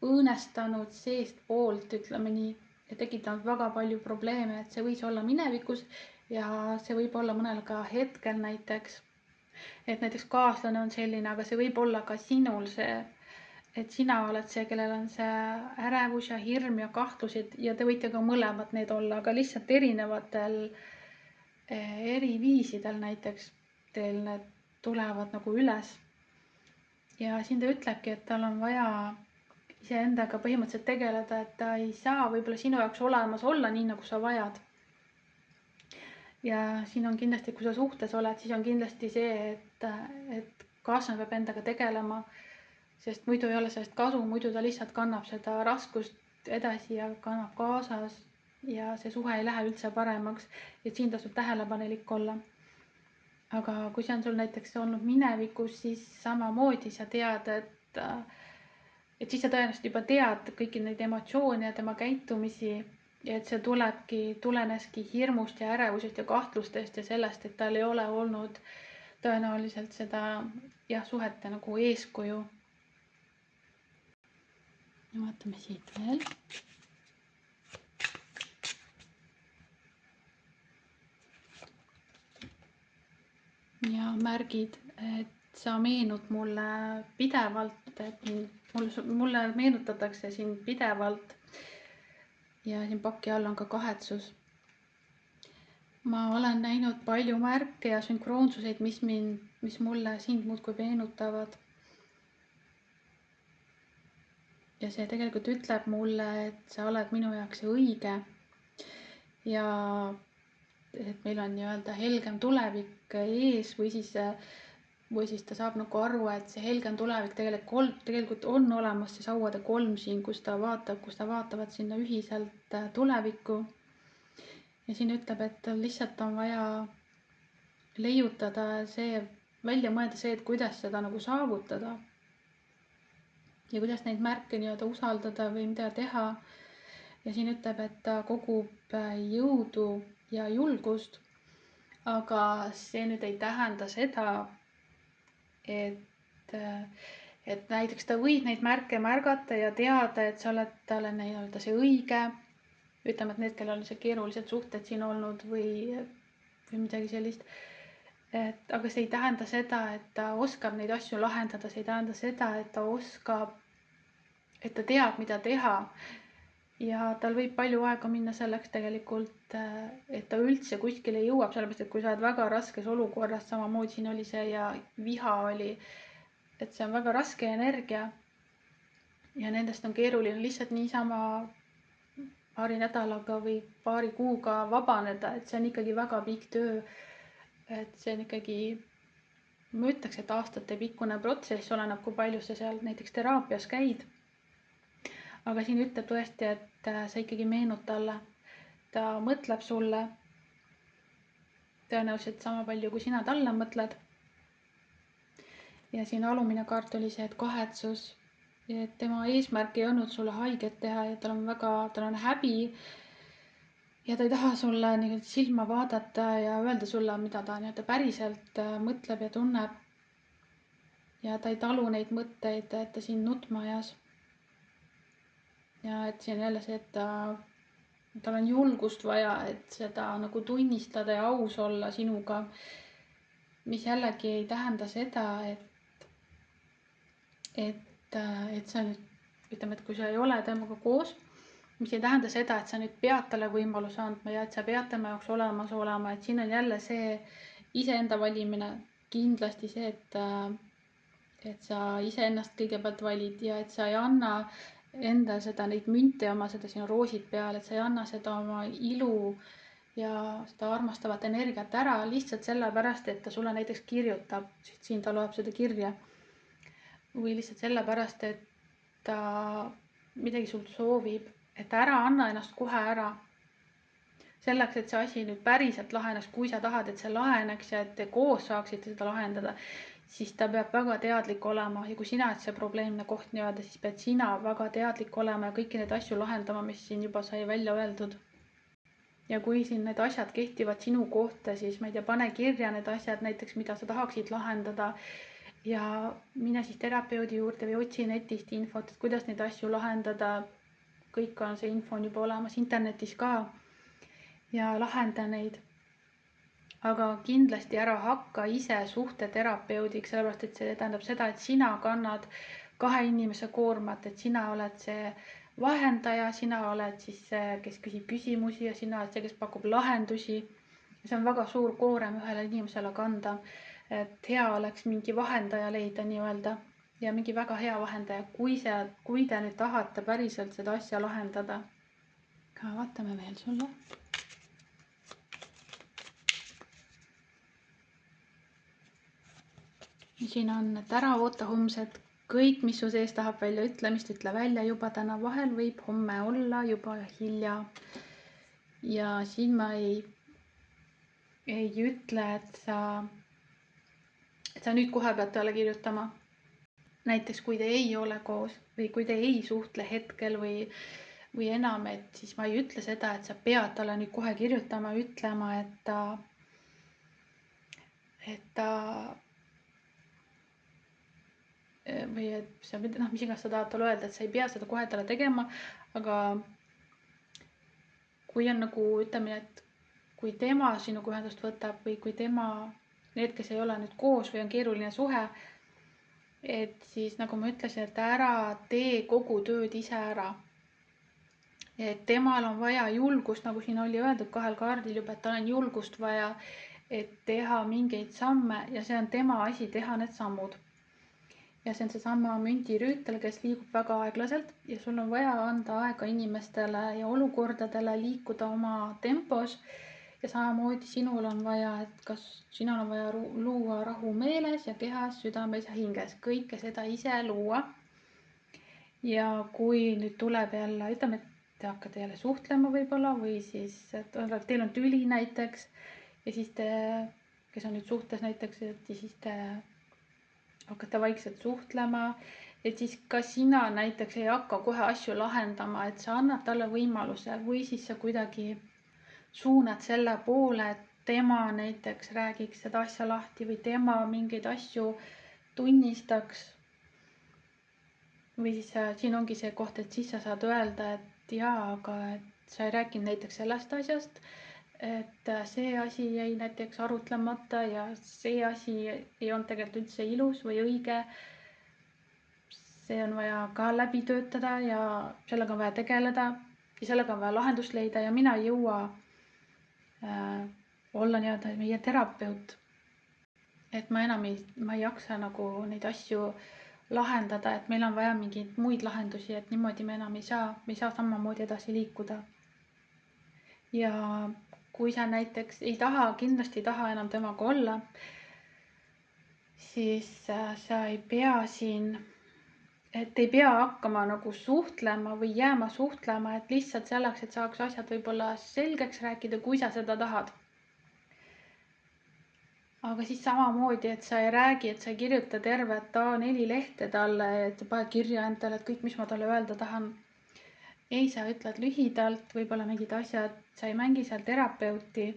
õõnestanud seestpoolt, ütleme nii, ja tekitanud väga palju probleeme, et see võis olla minevikus ja see võib olla mõnel ka hetkel näiteks. Et näiteks kaaslane on selline, aga see võib olla ka sinul see, et sina oled see, kellel on see ärevus ja hirm ja kahtlused ja te võite ka mõlemad need olla, aga lihtsalt erinevatel eri viisidel näiteks teil need tulevad nagu üles. Ja siin ta ütlebki, et tal on vaja iseendaga põhimõtteliselt tegeleda, et ta ei saa võib-olla sinu jaoks olemas olla nii, nagu sa vajad. Ja siin on kindlasti, kui sa suhtes oled, siis on kindlasti see, et kaaslane peab endaga tegelema, sest muidu ei ole sellest kasu, muidu ta lihtsalt kannab seda raskust edasi ja kannab kaasas ja see suhe ei lähe üldse paremaks, et siin tasub tähelepanelik olla. Aga kui see on sul näiteks olnud minevikus, siis samamoodi sa tead, et siis sa tõenäoliselt juba tead kõiki neid emotsioone ja tema käitumisi ja et see tuleneski hirmust ja ärevusest ja kahtlustest ja sellest, et tal ei ole olnud tõenäoliselt seda suhete nagu eeskuju. Vaatame siit veel. Ja märgid, et sa meenud mulle pidevalt, et mulle meenutatakse sind pidevalt ja siin paki all on ka kahetsus. Ma olen näinud palju märke ja sünkroonsuseid, mis mulle sind muudkui meenutavad. Ja see tegelikult ütleb mulle, et sa oled minu jaoks õige ja et meil on nii-öelda helgem tulevik ees või siis ta saab nagu aru, et see helgem tulevik tegelikult on olemas, see sauade kolm siin, kus ta vaatavad sinna ühiselt tulevikku. Ja siin ütleb, et lihtsalt on vaja leiutada see, välja mõelda see, et kuidas seda nagu saavutada. Ja kuidas neid märke nii-öelda usaldada või mida teha. Ja siin ütleb, et ta kogub jõudu ja julgust, aga see nüüd ei tähenda seda, et näiteks ta võib neid märke märgata ja teada, et sa oled talle nii-öelda see õige, ütleme, et need, kellel on see keerulised suhted siin olnud või midagi sellist. Aga see ei tähenda seda, et ta oskab neid asju lahendada, see ei tähenda seda, et ta teab, mida teha. Ja tal võib palju aega minna selleks tegelikult, et ta üldse kuskile jõuab, sellepärast, et kui sa oled väga raskes olukorras, samamoodi siin oli see ja viha oli, et see on väga raske energia ja nendest on keeruline lihtsalt niisama paari nädalaga või paari kuuga vabaneda, et see on ikkagi väga pikk töö. Et see on ikkagi, ma ütleks, et aastate pikkune protsess, oleneb, kui palju sa seal näiteks teraapias käid. Aga siin ütleb tõesti, et sa ikkagi meenud talle, ta mõtleb sulle tõenäoliselt sama palju, kui sina talle mõtled. Ja siin alumine kaart oli see, et kahetsus, et tema eesmärk ei olnud sulle haiget teha ja tal on häbi ja ta ei taha sulle nii-öelda silma vaadata ja öelda sulle, mida ta nii-öelda päriselt mõtleb ja tunneb. Ja ta ei talu neid mõtteid, et ta sind nutma ajas. Ja et siin jälle see, et tal on julgust vaja, et seda nagu tunnistada ja aus olla sinuga, mis jällegi ei tähenda seda, et sa nüüd, ütleme, et kui sa ei ole temaga koos, mis ei tähenda seda, et sa nüüd pead talle võimaluse andma ja et sa pead tema jaoks olemas olema, et siin on jälle see iseenda valimine, kindlasti see, et sa iseennast kõigepealt valid ja et sa ei anna enda seda neid münte oma seda sinu roosid peal, et sa ei anna seda oma ilu ja seda armastavat energiat ära lihtsalt sellepärast, et ta sulle näiteks kirjutab, siin ta loeb seda kirja või lihtsalt sellepärast, et ta midagi sult soovib, et ära anna ennast kohe ära. selleks, et see asi nüüd päriselt laheneks, kui sa tahad, et see laheneks ja et te koos saaksite seda lahendada, siis ta peab väga teadlik olema ja kui sina oled see probleemne koht nii-öelda, siis pead sina väga teadlik olema ja kõiki neid asju lahendama, mis siin juba sai välja öeldud. Ja kui siin need asjad kehtivad sinu kohta, siis ma ei tea, pane kirja need asjad näiteks, mida sa tahaksid lahendada ja mine siis terapeudi juurde või otsi netist infot, et kuidas neid asju lahendada. Kõik on see info on juba olemas internetis ka ja lahenda neid. Aga kindlasti ära hakka ise suhteterapeudiks, sellepärast et see tähendab seda, et sina kannad kahe inimese koormat, et sina oled see vahendaja, sina oled siis see, kes küsib küsimusi ja sina oled see, kes pakub lahendusi. See on väga suur koorem ühele inimesele kanda, et hea oleks mingi vahendaja leida nii-öelda ja mingi väga hea vahendaja, kui te nüüd tahate päriselt seda asja lahendada. Vaatame veel sulle. Siin on, et ära oota homset, kõik, mis su sees tahab välja ütlemist, ütle välja juba täna, vahel võib homme olla juba hilja. Ja siin ma ei ütle, et sa nüüd kohe pead talle kirjutama. Näiteks kui te ei ole koos või kui te ei suhtle hetkel või enam, et siis ma ei ütle seda, et sa pead talle nüüd kohe kirjutama, ütlema, et ta või et sa, mis iganes sa tahad talle öelda, et sa ei pea seda kohe talle tegema, aga kui on nagu, ütleme, et kui tema sinuga ühendust võtab või kui tema, need, kes ei ole nüüd koos või on keeruline suhe, et siis nagu ma ütlesin, et ära tee kogu tööd ise ära. Et temal on vaja julgust, nagu siin oli öeldud kahel kaardil juba, et tal on julgust vaja, et teha mingeid samme ja see on tema asi teha need sammud. Ja see on seesama mündirüütel, kes liigub väga aeglaselt ja sul on vaja anda aega inimestele ja olukordadele liikuda oma tempos. Ja samamoodi sinul on vaja, et kas sinul on vaja luua rahu meeles ja kehas, südames ja hinges, kõike seda ise luua. Ja kui nüüd tuleb jälle, ütleme, et te hakkate jälle suhtlema võib-olla või siis, et teil on tüli näiteks ja siis te, kes on nüüd suhtes näiteks, et siis te hakkate vaikselt suhtlema, et siis ka sina näiteks ei hakka kohe asju lahendama, et sa annad talle võimaluse või siis sa kuidagi suunad selle poole, et tema näiteks räägiks seda asja lahti või tema mingeid asju tunnistaks. Või siis siin ongi see koht, et siis sa saad öelda, et jaa, aga et sa ei rääkinud näiteks sellest asjast, et see asi jäi näiteks arutlemata ja see asi ei olnud tegelikult üldse ilus või õige. See on vaja ka läbi töötada ja sellega on vaja tegeleda ja sellega on vaja lahendust leida ja mina ei jõua olla nii-öelda meie terapeut. Et ma ei jaksa nagu neid asju lahendada, et meil on vaja mingeid muid lahendusi, et niimoodi me enam ei saa samamoodi edasi liikuda. Ja kui sa näiteks kindlasti ei taha enam temaga olla, siis sa ei pea et ei pea hakkama nagu suhtlema või jääma suhtlema, et lihtsalt selleks, et saaks asjad võib-olla selgeks rääkida, kui sa seda tahad. Aga siis samamoodi, et sa ei räägi, et sa ei kirjuta tervet A4 lehte talle, et sa paned kirja endale, et kõik, mis ma talle öelda tahan. Ei, sa ütled lühidalt, võib-olla mingid asjad, sa ei mängi seal terapeuti.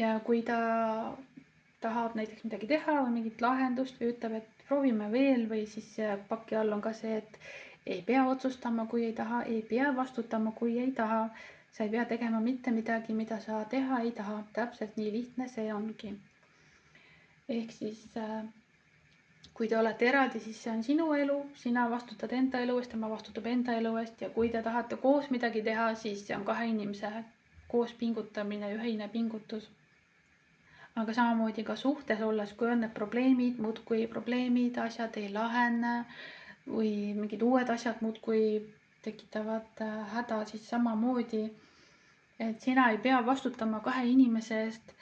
Ja kui ta tahab näiteks midagi teha või mingit lahendust või ütleb, et proovime veel või siis paki all on ka see, et ei pea otsustama, kui ei taha, ei pea vastutama, kui ei taha. Sa ei pea tegema mitte midagi, mida sa teha ei taha. Täpselt nii lihtne see ongi. Ehk siis, kui te olete eraldi, siis see on sinu elu, sina vastutad enda elu eest, tema vastutab enda elu eest ja kui te tahate koos midagi teha, siis see on kahe inimese koos pingutamine, ühine pingutus. Aga samamoodi ka suhtes olles, kui on need probleemid, asjad ei lahene või mingid uued asjad muudkui tekitavad häda, siis samamoodi, et sina ei pea vastutama kahe inimese eest,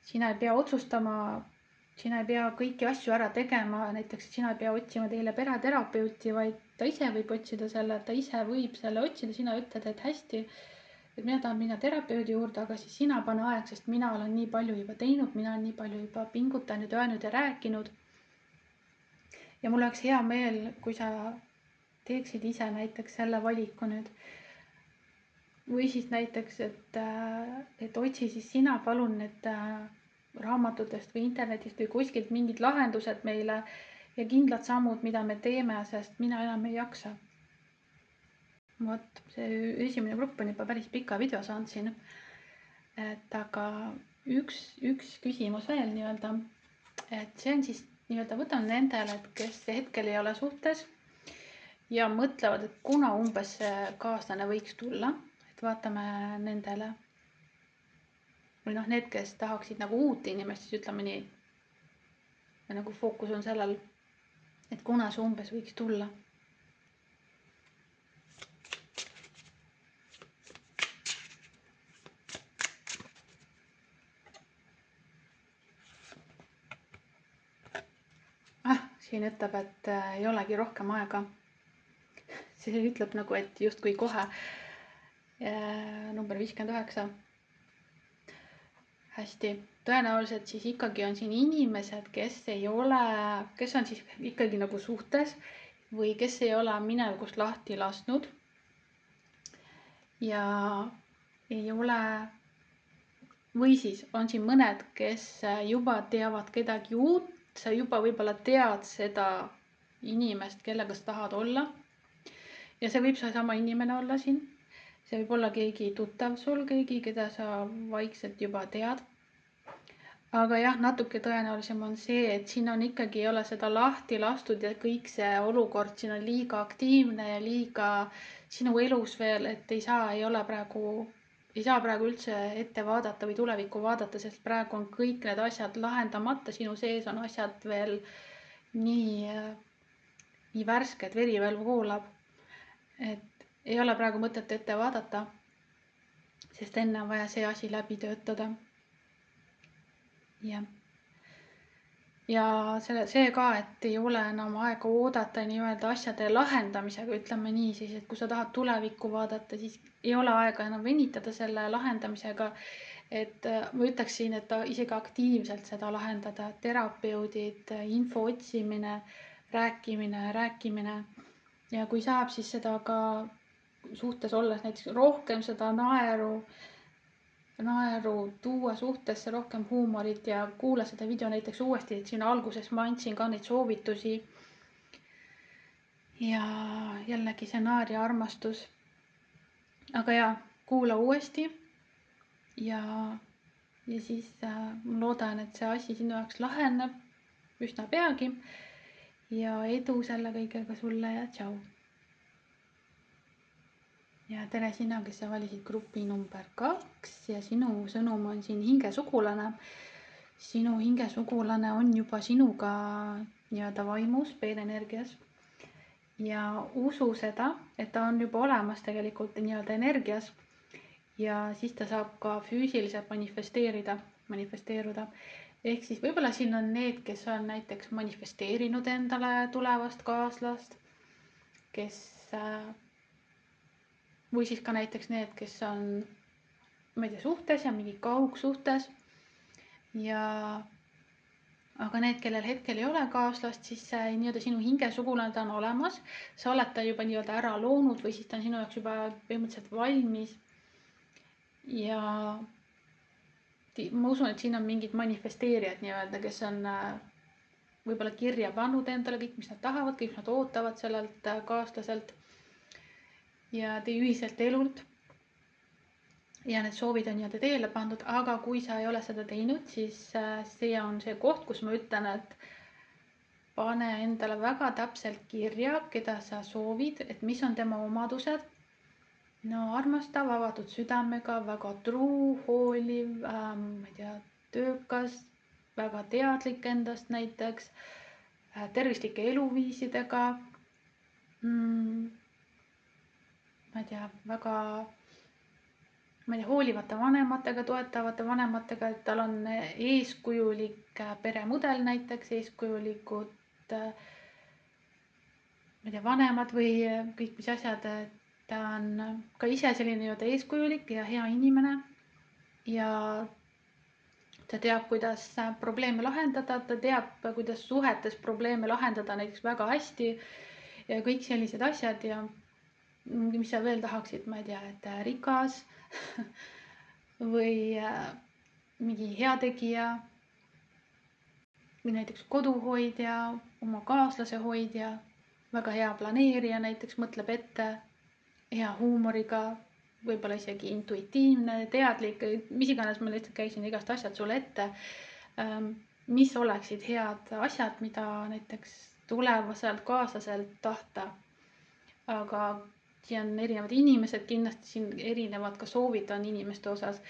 sina ei pea otsustama, sina ei pea kõiki asju ära tegema, näiteks sina ei pea otsima teile pereterapeuti, vaid ta ise võib otsida selle, ta ise võib selle otsida, sina ütled, et hästi, et mina tahan minna terapeudi juurde, aga siis sina pane aeg, sest mina olen nii palju juba teinud, mina olen nii palju juba pingutanud, öelnud ja rääkinud. ja mul oleks hea meel, kui sa teeksid ise näiteks selle valiku nüüd. või siis näiteks, et otsi siis sina palun need raamatutest või internetist või kuskilt mingid lahendused meile ja kindlad sammud, mida me teeme, sest mina enam ei jaksa. Vot, see esimene grupp on juba päris pika video saanud siin. Et aga üks küsimus veel nii-öelda, et see on siis nii-öelda võtan nendele, et kes hetkel ei ole suhtes ja mõtlevad, et kuna umbes see kaaslane võiks tulla, et vaatame nendele. Või noh, need, kes tahaksid nagu uut inimest, siis ütleme nii. Ja nagu fookus on sellel, et kuna see umbes võiks tulla. Siin ütleb, et ei olegi rohkem aega. See ütleb nagu, et justkui kohe. Number 59. Hästi. Tõenäoliselt siis ikkagi on siin inimesed, kes on siis ikkagi nagu suhtes või kes ei ole minevikust lahti lasknud. Ja ei ole, või siis on siin mõned, kes juba teavad kedagi uut. Sa juba võib-olla tead seda inimest, kellega sa tahad olla. Ja see võib sama inimene olla siin. See võib olla keegi tuttav sul, keegi, keda sa vaikselt juba tead. Aga jah, natuke tõenäolisem on see, et siin on ikkagi ei ole seda lahti lastud ja kõik see olukord siin on liiga aktiivne ja liiga sinu elus veel, et ei saa praegu üldse ette vaadata või tulevikku vaadata, sest praegu on kõik need asjad lahendamata, sinu sees on asjad veel nii värske, et veri veel voolab. Et ei ole praegu mõtet ette vaadata, sest enne on vaja see asi läbi töötada. Ja see ka, et ei ole enam aega oodata nii-öelda asjade lahendamisega, ütleme nii siis, et kui sa tahad tulevikku vaadata, siis ei ole aega enam venitada selle lahendamisega. Et ma ütleksin, et isegi aktiivselt seda lahendada, terapeudid, info otsimine, rääkimine. Ja kui saab, siis seda ka suhtes olles näiteks rohkem seda naeru tuua suhtesse, rohkem huumorit ja kuula seda video näiteks uuesti, et siin alguses ma andsin ka neid soovitusi. Ja jällegi see naer ja armastus. Aga ja, kuula uuesti ja siis loodan, et see asi sinu jaoks laheneb üsna peagi ja edu selle kõigega sulle ja tšau. Ja tere sina, kes sa valisid grupi number 2 ja sinu sõnum on siin hingesugulane. Sinu hingesugulane on juba sinuga nii-öelda vaimus, peenenergias. Ja usu seda, et ta on juba olemas tegelikult nii-öelda energias. Ja siis ta saab ka füüsiliselt manifesteeruda. Ehk siis võib-olla siin on need, kes on näiteks manifesteerinud endale tulevast kaaslast, kes või siis ka näiteks need, kes on, ma ei tea, suhtes ja mingi kaugsuhtes. Aga need, kellel hetkel ei ole kaaslast, siis nii-öelda sinu hingesugulane ta on olemas. Sa oled ta juba nii-öelda ära loonud või siis ta on sinu jaoks juba põhimõtteliselt valmis. Ja ma usun, et siin on mingid manifesteerijad nii-öelda, kes on võib-olla kirja pannud endale kõik, mis nad tahavad, kõik nad ootavad sellelt kaaslaselt. Ja teie ühiselt elult ja need soovid on nii-öelda teele pandud, aga kui sa ei ole seda teinud, siis see on see koht, kus ma ütlen, et pane endale väga täpselt kirja, keda sa soovid, et mis on tema omadused. No armastav, avatud südamega, väga truu, hooliv, ma ei tea, töökas, väga teadlik endast näiteks, tervislike eluviisidega. Ma ei tea, väga hoolivate vanematega, toetavate vanematega, et tal on eeskujulik peremudel näiteks, eeskujulikud ma ei tea, vanemad või kõik mis asjad, ta on ka ise selline nii-öelda eeskujulik ja hea inimene ja ta teab, kuidas probleeme lahendada, ta teab, kuidas suhetes probleeme lahendada näiteks väga hästi ja kõik sellised asjad ja mis sa veel tahaksid, ma ei tea, et rikas või mingi heategija või näiteks koduhoidja, oma kaaslase hoidja, väga hea planeerija näiteks, mõtleb ette, hea huumoriga, võib-olla isegi intuitiivne, teadlik, mis iganes, ma lihtsalt käisin igast asjad sulle ette. Mis oleksid head asjad, mida näiteks tulevaselt kaaslaselt tahta. Aga siin on erinevad inimesed, kindlasti siin erinevad ka soovid on inimeste osas.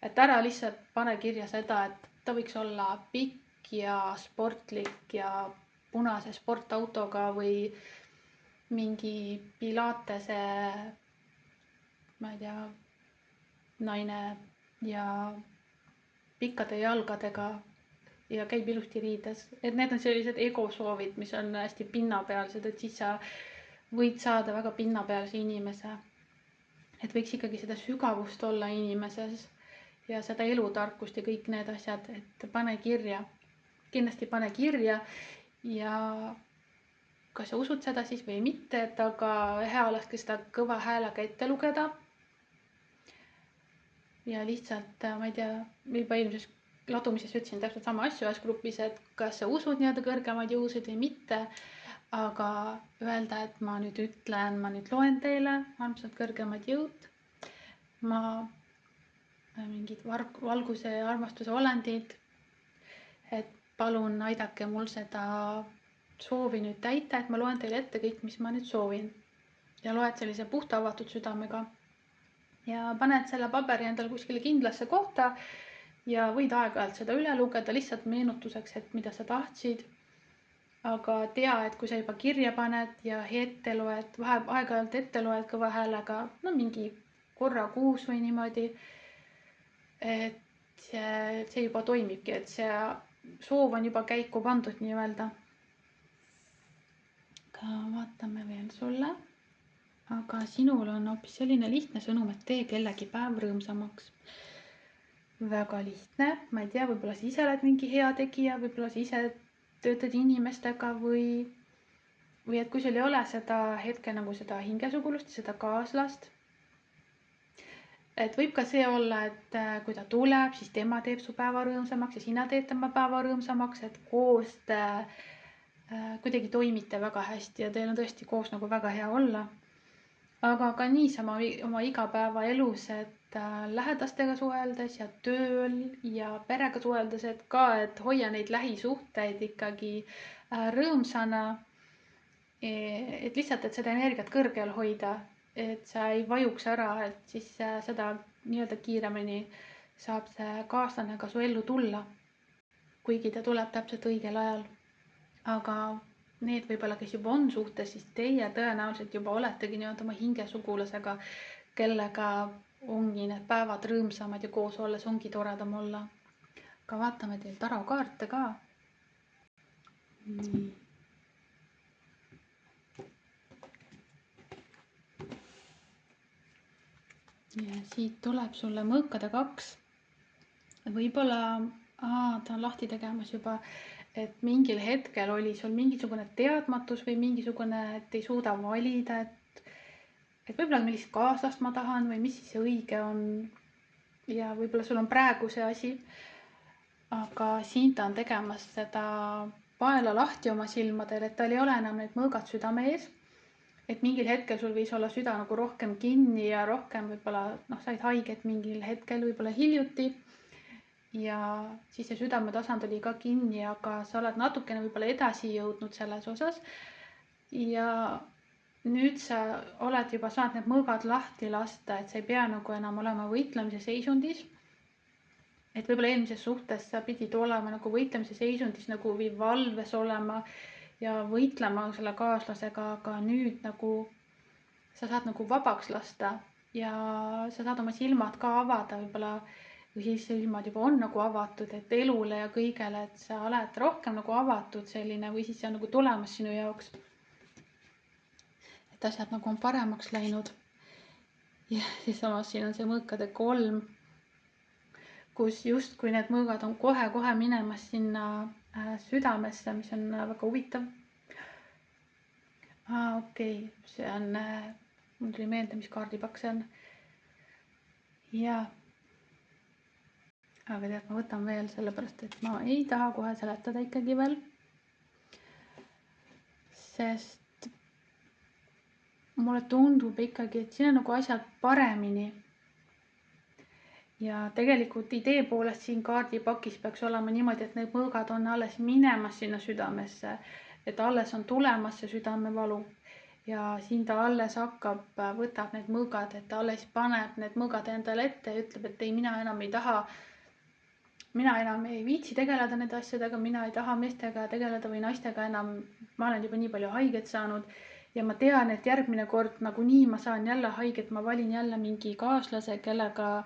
Et ära lihtsalt pane kirja seda, et ta võiks olla pikk ja sportlik ja punase sportautoga või mingi pilatese, ma ei tea, naine ja pikkade jalgadega ja käib ilusti riides. Et need on sellised egosoovid, mis on hästi pinnapealsed, et siis sa võid saada väga pinnapealse inimese. Et võiks ikkagi seda sügavust olla inimeses ja seda elutarkust ja kõik need asjad, et pane kirja. Kindlasti pane kirja ja kas sa usud seda siis või mitte, et aga hea olekski seda kõva häälega ette lugeda. Ja lihtsalt, ma ei tea, juba eelmises ladumises ütlesin täpselt sama asju ühes grupis, et kas sa usud nii-öelda kõrgemaid jõusid või mitte, aga öelda, et ma nüüd ütlen, ma nüüd loen teile armsad kõrgemad jõud. Ma mingid valguse ja armastuse olendid, et palun aidake mul seda soovi nüüd täita, et ma loen teile ette kõik, mis ma nüüd soovin. Ja loed sellise puhta avatud südamega. Ja paned selle paberi endale kuskile kindlasse kohta ja võid aeg-ajalt seda üle lugeda lihtsalt meenutuseks, et mida sa tahtsid. Aga tea, et kui sa juba kirja paned ja ette loed, aeg-ajalt ette loed kõva häälega, no mingi korra kuus või niimoodi, et see juba toimibki, et see soov on juba käiku pandud nii-öelda. Aga vaatame veel sulle. Aga sinul on hoopis selline lihtne sõnum, et tee kellegi päev rõõmsamaks. Väga lihtne, ma ei tea, võib-olla sa ise oled mingi hea tegija, võib-olla sa ise töötad inimestega või et kui sul ei ole seda hetke nagu seda hingesugulust, seda kaaslast. Et võib ka see olla, et kui ta tuleb, siis tema teeb su päeva rõõmsamaks ja sina teed tema päeva rõõmsamaks, et koos te kuidagi toimite väga hästi ja teil on tõesti koos nagu väga hea olla. Aga ka niisama oma igapäevaelus, et lähedastega suheldes ja tööl ja perega suheldes, et ka, et hoia neid lähisuhteid ikkagi rõõmsana. Et lihtsalt, et seda energiat kõrgel hoida, et sa ei vajuks ära, et siis seda nii-öelda kiiremini saab see kaaslane ka su ellu tulla. Kuigi ta tuleb täpselt õigel ajal. Aga need võib-olla, kes juba on suhtes, siis teie tõenäoliselt juba oletegi nii-öelda oma hingesugulasega, kellega ongi need päevad rõõmsamad ja koos olles ongi toredam olla. Aga vaatame teil tarokaarte ka. Nii. Ja siit tuleb sulle mõõkade 2. Võib-olla, ta on lahti tegemas juba, et mingil hetkel oli sul mingisugune teadmatus või mingisugune, et ei suuda valida, et võib-olla millist kaaslast ma tahan või mis siis õige on. Ja võib-olla sul on praegu see asi, aga siin ta on tegemas seda paela lahti oma silmadel, et tal ei ole enam need mõõgad südame ees. Et mingil hetkel sul võis olla süda nagu rohkem kinni ja rohkem võib-olla said haiget mingil hetkel, võib-olla hiljuti. Ja siis see südametasand oli ka kinni, aga sa oled natukene võib-olla edasi jõudnud selles osas. Ja nüüd sa oled juba saanud need mõõgad lahti lasta, et sa ei pea nagu enam olema võitlemise seisundis. Et võib-olla eelmises suhtes sa pidid olema nagu võitlemise seisundis nagu või valves olema ja võitlema selle kaaslasega, aga nüüd nagu sa saad nagu vabaks lasta ja sa saad oma silmad ka avada võib-olla või siis silmad juba on nagu avatud, et elule ja kõigele, et sa oled rohkem nagu avatud selline või siis see on nagu tulemas sinu jaoks. Et asjad nagu on paremaks läinud. ja siis samas siin on see mõõkade 3, kus justkui need mõõgad on kohe-kohe minemas sinna südamesse, mis on väga huvitav. Okei, see on, mul tuli meelde, mis kaardipakk see on. ja, aga tead, ma võtan veel, sellepärast et ma ei taha kohe seletada ikkagi veel. Sest mulle tundub ikkagi, et siin on nagu asjad paremini. Ja tegelikult idee poolest siin kaardipakis peaks olema niimoodi, et need mõõgad on alles minemas sinna südamesse, et alles on tulemas see südamevalu ja siin ta alles hakkab, võtab need mõõgad, et ta alles paneb need mõõgad endale ette ja ütleb, et ei, mina enam ei taha, mina enam ei viitsi tegeleda nende asjadega, mina ei taha meestega tegeleda või naistega enam, ma olen juba nii palju haiget saanud ja ma tean, et järgmine kord nagunii ma saan jälle haiget, ma valin jälle mingi kaaslase, kellega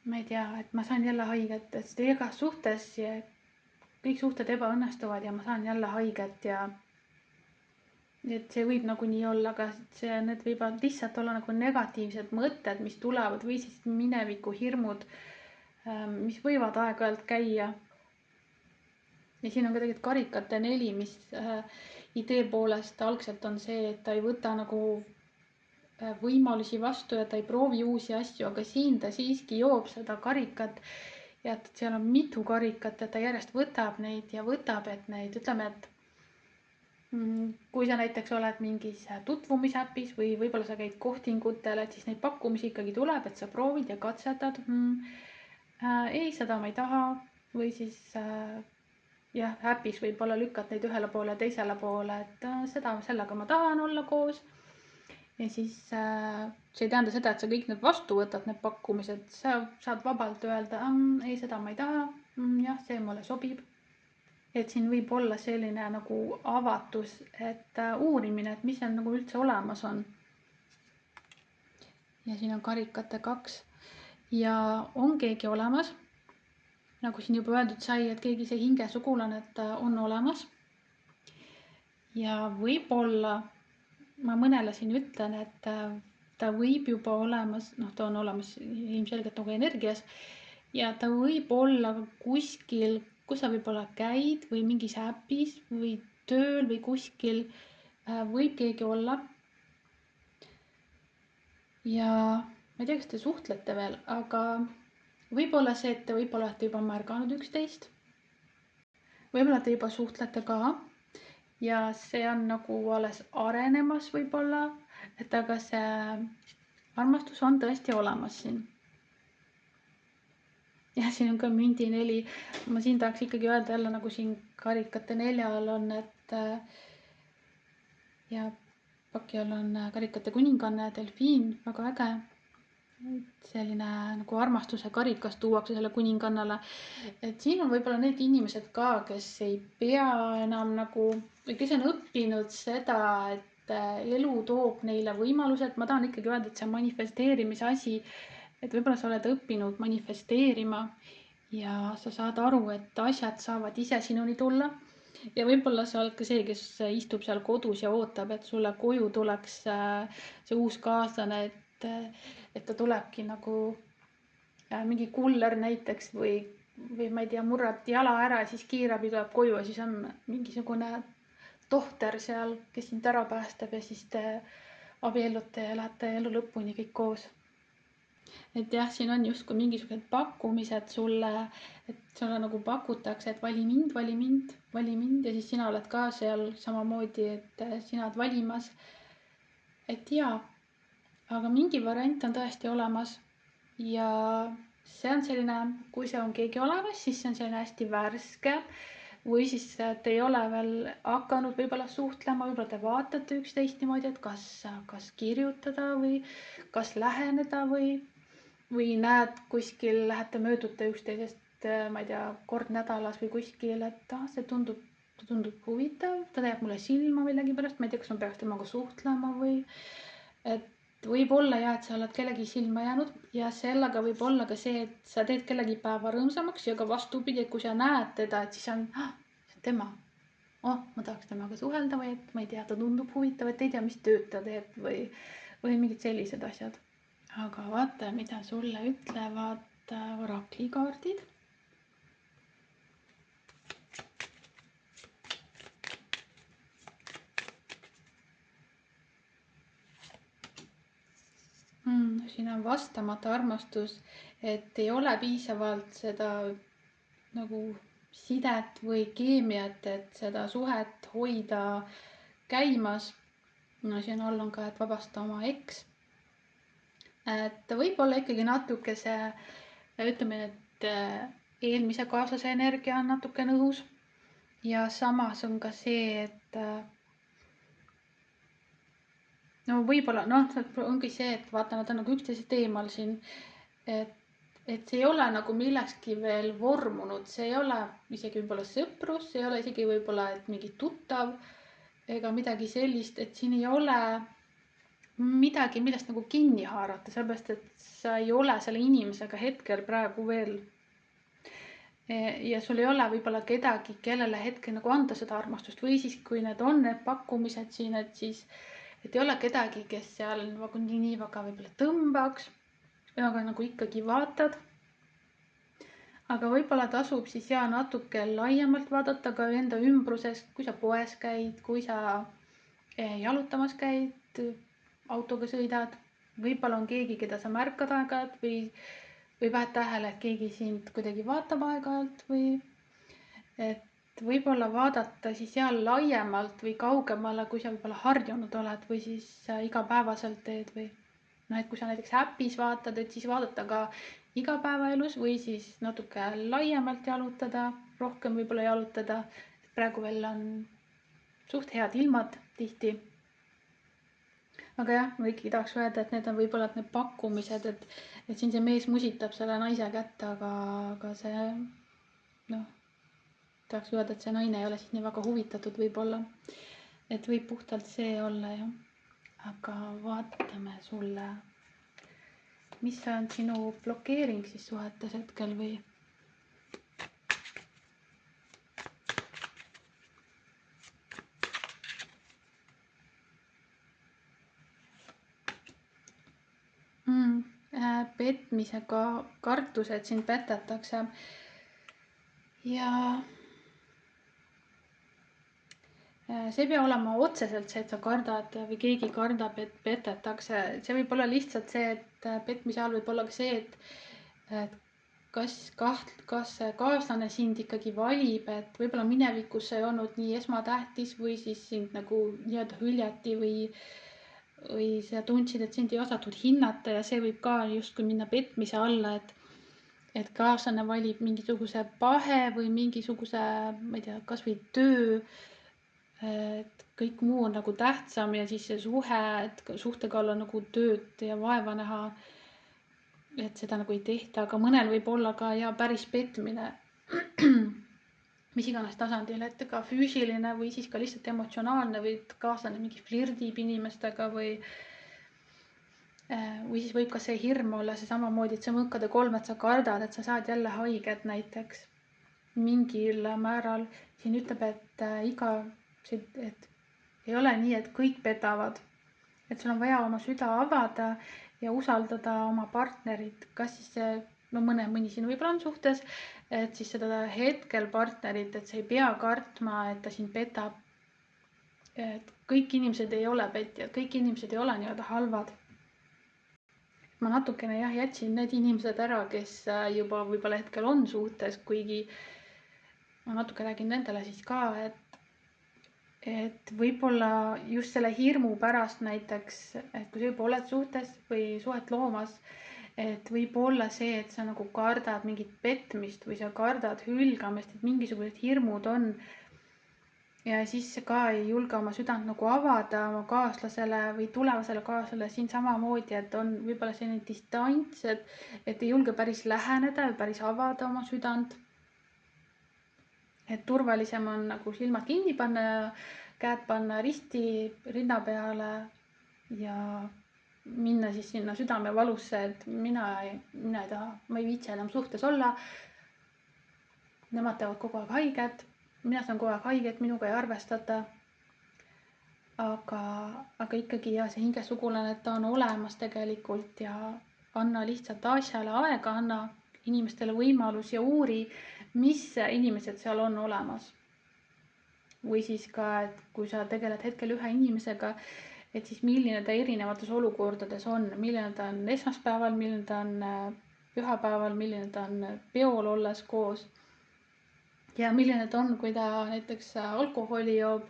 ma ei tea, et ma saan jälle haiget, et igas suhtes ja kõik suhted ebaõnnestuvad ja ma saan jälle haiget ja et see võib nagunii olla, aga need võivad lihtsalt olla nagu negatiivsed mõtted, mis tulevad või siis mineviku hirmud, mis võivad aeg-ajalt käia. Ja siin on ka tegelikult karikate 4, mis idee poolest algselt on see, et ta ei võta nagu võimalusi vastu ja ta ei proovi uusi asju, aga siin ta siiski joob seda karikat ja et seal on mitu karikat ja ta järjest võtab neid ja võtab, et neid, ütleme, et kui sa näiteks oled mingis tutvumisäpis või võib-olla sa käid kohtingutel, et siis neid pakkumisi ikkagi tuleb, et sa proovid ja katsetad. Ei, seda ma ei taha või siis jah, äpis võib-olla lükkad neid ühele poole ja teisele poole, et sellega ma tahan olla koos. Ja siis see ei tähenda seda, et sa kõik need vastu võtad, need pakkumised, sa saad vabalt öelda, ei, seda ma ei taha, jah, see mulle sobib. Et siin võib olla selline nagu avatus, et uurimine, et mis seal nagu üldse olemas on. Ja siin on karikate 2 ja on keegi olemas, nagu siin juba öeldud sai, et keegi see hingesugulane, et on olemas. Ja võib-olla ma mõnele siin ütlen, et ta võib juba olemas, ta on olemas ilmselgelt nagu energias ja ta võib olla kuskil, kus sa võib-olla käid või mingis äpis või tööl või kuskil võib keegi olla. Ja ma ei tea, kas te suhtlete veel, aga võib-olla see, et te võib-olla olete juba märganud üksteist. Võib-olla te juba suhtlete ka ja see on nagu alles arenemas võib-olla, et aga see armastus on tõesti olemas siin. Ja siin on ka mündi 4. Ma siin tahaks ikkagi öelda jälle nagu siin karikate 4 all on, et ja paki all on karikate kuninganna ja delfiin, väga äge. Selline nagu armastuse karikas tuuakse selle kuningannale. Et siin on võib-olla need inimesed ka, kes ei pea enam nagu, või kes on õppinud seda, et elu toob neile võimalused. Ma tahan ikkagi öelda, et see on manifesteerimise asi, et võib-olla sa oled õppinud manifesteerima ja sa saad aru, et asjad saavad ise sinuni tulla. Ja võib-olla sa oled ka see, kes istub seal kodus ja ootab, et sulle koju tuleks see uus kaaslane, et ta tulebki nagu mingi kuller näiteks või ma ei tea, murrad jala ära ja siis kiirabi tuleb koju ja siis on mingisugune tohter seal, kes sind ära päästab ja siis te abiellute ja lähete elu lõpuni kõik koos. Et jah, siin on justkui mingisugused pakkumised sulle, et sulle nagu pakutakse, et vali mind, vali mind, vali mind ja siis sina oled ka seal samamoodi, et sina oled valimas. Et jaa, aga mingi variant on tõesti olemas ja see on selline, kui see on keegi olemas, siis see on selline hästi värske või siis te ei ole veel hakanud võib-olla suhtlema, võib-olla te vaatate üksteist niimoodi, et kas kirjutada või kas läheneda või näed kuskil, lähete möödute üksteisest, ma ei tea, kord nädalas või kuskil, et see tundub huvitav, ta teeb mulle silma millegipärast, ma ei tea, kas ma peaks temaga suhtlema või et võib olla jah, et sa oled kellegi silma jäänud ja sellega võib olla ka see, et sa teed kellegi päeva rõõmsamaks ja ka vastupidi, et kui sa näed teda, et siis on tema. Ma tahaks temaga suhelda või et ma ei tea, ta tundub huvitav, et ei tea, mis tööd ta teeb või mingid sellised asjad. Aga vaata, mida sulle ütlevad oraklikaardid. Siin on vastamata armastus, et ei ole piisavalt seda nagu sidet või keemiat, et seda suhet hoida käimas. No siin all on ka, et vabasta oma eks. Et võib-olla ikkagi natukese, ütleme, et eelmise kaaslase energia on natuke õhus. Ja samas on ka see, et no võib-olla, ongi see, et vaata, nad on nagu üksteisest eemal siin, et see ei ole nagu millekski veel vormunud, see ei ole isegi võib-olla sõprus, see ei ole isegi võib-olla, et mingi tuttav ega midagi sellist, et siin ei ole midagi, millest nagu kinni haarata, sellepärast, et sa ei ole selle inimesega hetkel praegu veel. Ja sul ei ole võib-olla kedagi, kellele hetkel nagu anda seda armastust või siis, kui need on need pakkumised siin, et siis et ei ole kedagi, kes seal nagu nii väga võib-olla tõmbaks, aga nagu ikkagi vaatad. Aga võib-olla tasub siis natuke laiemalt vaadata ka enda ümbruses, kui sa poes käid, kui sa jalutamas käid, autoga sõidad, võib-olla on keegi, keda sa märkad aeg-ajalt või paned tähele, et keegi sind kuidagi vaatab aeg-ajalt või et võib-olla vaadata siis laiemalt või kaugemale, kui sa võib-olla harjunud oled või siis igapäevaselt teed või et kui sa näiteks äpis vaatad, et siis vaadata ka igapäevaelus või siis natuke laiemalt jalutada, rohkem võib-olla jalutada. Praegu veel on suht head ilmad tihti. Aga jah, ma ikkagi tahaks öelda, et need on võib-olla need pakkumised, et siin see mees musitab selle naise kätte, aga see tahaks öelda, et see naine ei ole siis nii väga huvitatud võib-olla. Et võib puhtalt see olla jah. Aga vaatame sulle, mis on sinu blokeering siis suhetes hetkel või? Petmisega kartus, et sind petetakse ja see ei pea olema otseselt see, et sa kardad või keegi kardab, et petetakse. See võib olla lihtsalt see, et petmise all võib olla ka see, et kas see kaaslane sind ikkagi valib, et võib-olla minevikus see ei olnud nii esmatähtis või siis sind nagu nii-öelda hüljati või sa tundsid, et sind ei osatud hinnata ja see võib ka justkui minna petmise alla, et kaaslane valib mingisuguse pahe või mingisuguse, ma ei tea, kasvõi töö, et kõik muu on nagu tähtsam ja siis see suhe, et suhtega olla nagu tööd ja vaeva näha, et seda nagu ei tehta, aga mõnel võib olla ka päris petmine, mis iganes tasandil, et ka füüsiline või siis ka lihtsalt emotsionaalne või kaaslane mingi flirdib inimestega või siis võib ka see hirm olla see samamoodi, et see mõõkade kolm, et sa kardad, et sa saad jälle haiget näiteks mingil määral. Siin ütleb, et et ei ole nii, et kõik petavad, et sul on vaja oma süda avada ja usaldada oma partnerit, kas siis mõni siin võib-olla on suhtes, et siis seda hetkel partnerit, et sa ei pea kartma, et ta sind petab. Et kõik inimesed ei ole petjad, kõik inimesed ei ole nii-öelda halvad. Ma natukene jätsin need inimesed ära, kes juba võib-olla hetkel on suhtes, kuigi ma natuke räägin nendele siis ka, et võib-olla just selle hirmu pärast näiteks, et kui sa juba oled suhtes või suhet loomas, et võib-olla see, et sa nagu kardad mingit petmist või sa kardad hülgamist, et mingisugused hirmud on. Ja siis ka ei julge oma südant nagu avada oma kaaslasele või tulevasele kaaslasele siin samamoodi, et on võib-olla selline distants, et ei julge päris läheneda ja päris avada oma südant. Et turvalisem on nagu silmad kinni panna ja käed panna risti rinna peale ja minna siis sinna südamevalusse, et mina ei taha, ma ei viitsi enam suhtes olla. Nemad teevad kogu aeg haiget, mina saan kogu aeg haiget, minuga ei arvestata. aga ikkagi ja see hingesugulane, et ta on olemas tegelikult ja anna lihtsalt asjale aega, anna inimestele võimalus ja uuri, mis inimesed seal on olemas. Või siis ka, et kui sa tegeled hetkel ühe inimesega, et siis milline ta erinevates olukordades on, milline ta on esmaspäeval, milline ta on pühapäeval, milline ta on peol olles koos. Ja milline ta on, kui ta näiteks alkoholi joob,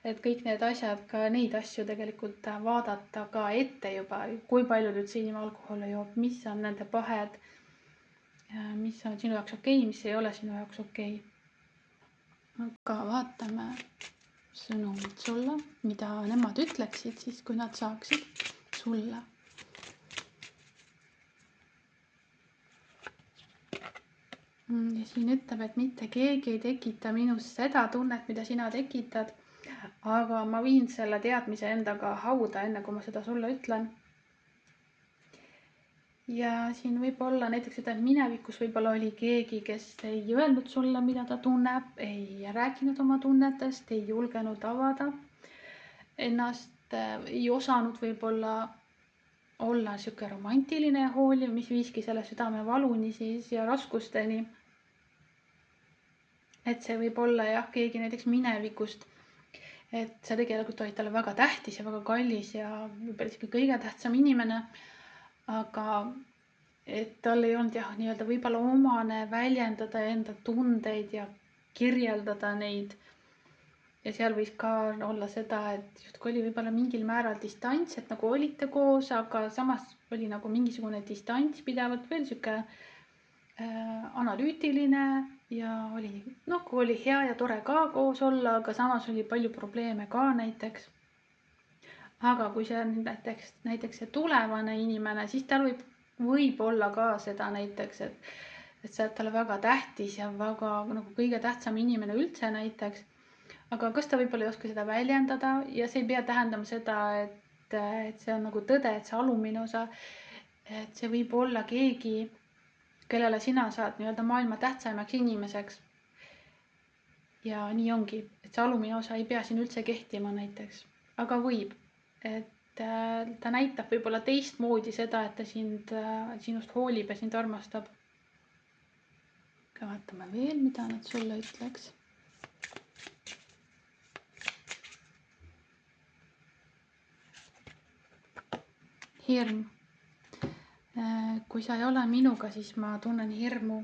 et kõik need asjad, ka neid asju tegelikult vaadata ka ette juba, kui palju üldse inimene alkoholi joob, mis on nende pahed, mis on sinu jaoks okei, mis ei ole sinu jaoks okei. Aga vaatame sõnumid sulle, mida nemad ütleksid siis, kui nad saaksid sulle. Ja siin ütleb, et mitte keegi ei tekita minus seda tunnet, mida sina tekitad, aga ma viin selle teadmise endaga hauda, enne kui ma seda sulle ütlen. Ja siin võib olla näiteks seda, et minevikus võib-olla oli keegi, kes ei öelnud sulle, mida ta tunneb, ei rääkinud oma tunnetest, ei julgenud avada ennast, ei osanud võib-olla olla sihuke romantiline ja hooliv, mis viiski selle südamevaluni siis ja raskusteni. Et see võib olla jah, keegi näiteks minevikust, et sa tegelikult olid talle väga tähtis ja väga kallis ja võib-olla isegi kõige tähtsam inimene, aga et tal ei olnud jah, nii-öelda võib-olla omane väljendada enda tundeid ja kirjeldada neid. Ja seal võis ka olla seda, et justkui oli võib-olla mingil määral distants, et nagu olite koos, aga samas oli nagu mingisugune distants pidevalt veel sihuke analüütiline ja oli, noh, kui oli hea ja tore ka koos olla, aga samas oli palju probleeme ka näiteks. Aga kui see on näiteks see tulevane inimene, siis tal võib olla ka seda näiteks, et sa oled talle väga tähtis ja väga nagu kõige tähtsam inimene üldse näiteks. Aga kas ta võib-olla ei oska seda väljendada ja see ei pea tähendama seda, et see on nagu tõde, et see alumine osa, et see võib olla keegi, kellele sina saad nii-öelda maailma tähtsamaks inimeseks. Ja nii ongi, et see alumine osa ei pea siin üldse kehtima näiteks, aga võib, et ta näitab võib-olla teistmoodi seda, et ta sinust hoolib ja sind armastab. Aga vaatame veel, mida nad sulle ütleks. Hirm. Kui sa ei ole minuga, siis ma tunnen hirmu.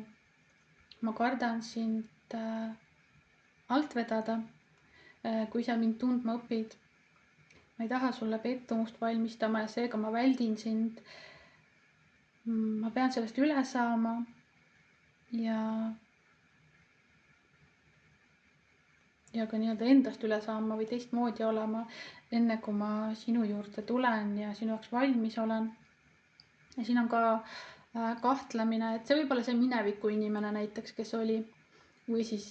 Ma kardan sind alt vedada, kui sa mind tundma õpid. Ma ei taha sulle pettumust valmistama ja seega ma väldin sind. Ma pean sellest üle saama ja ka nii-öelda endast üle saama või teistmoodi olema, enne kui ma sinu juurde tulen ja sinu jaoks valmis olen. Ja siin on ka kahtlemine, et see võib olla see mineviku inimene näiteks, kes oli, või siis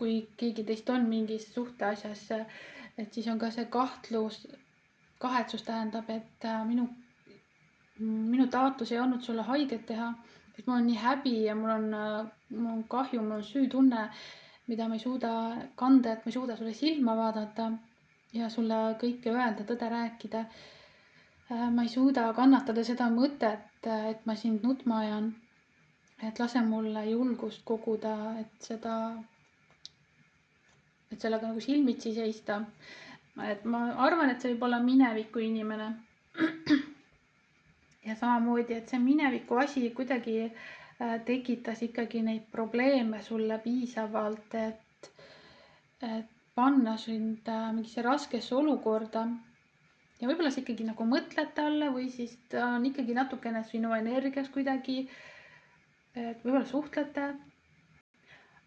kui keegi teist on mingis suhteasjas, et siis on ka see kahetsus tähendab, et minu taotlus ei olnud sulle haiget teha, et mul on nii häbi ja mul on kahju, mul on süütunne, mida ma ei suuda kanda, et ma ei suuda sulle silma vaadata ja sulle kõike öelda, tõde rääkida. Ma ei suuda kannatada seda mõtet, et ma sind nutma ajan, et lase mulle julgust koguda, et sellega nagu silmitsi seista. Et ma arvan, et see võib olla mineviku inimene. Ja samamoodi, et see mineviku asi kuidagi tekitas ikkagi neid probleeme sulle piisavalt, et panna sind mingisse raskesse olukorda. Ja võib-olla sa ikkagi nagu mõtled talle või siis ta on ikkagi natukene sinu energias kuidagi, et võib-olla suhtlete.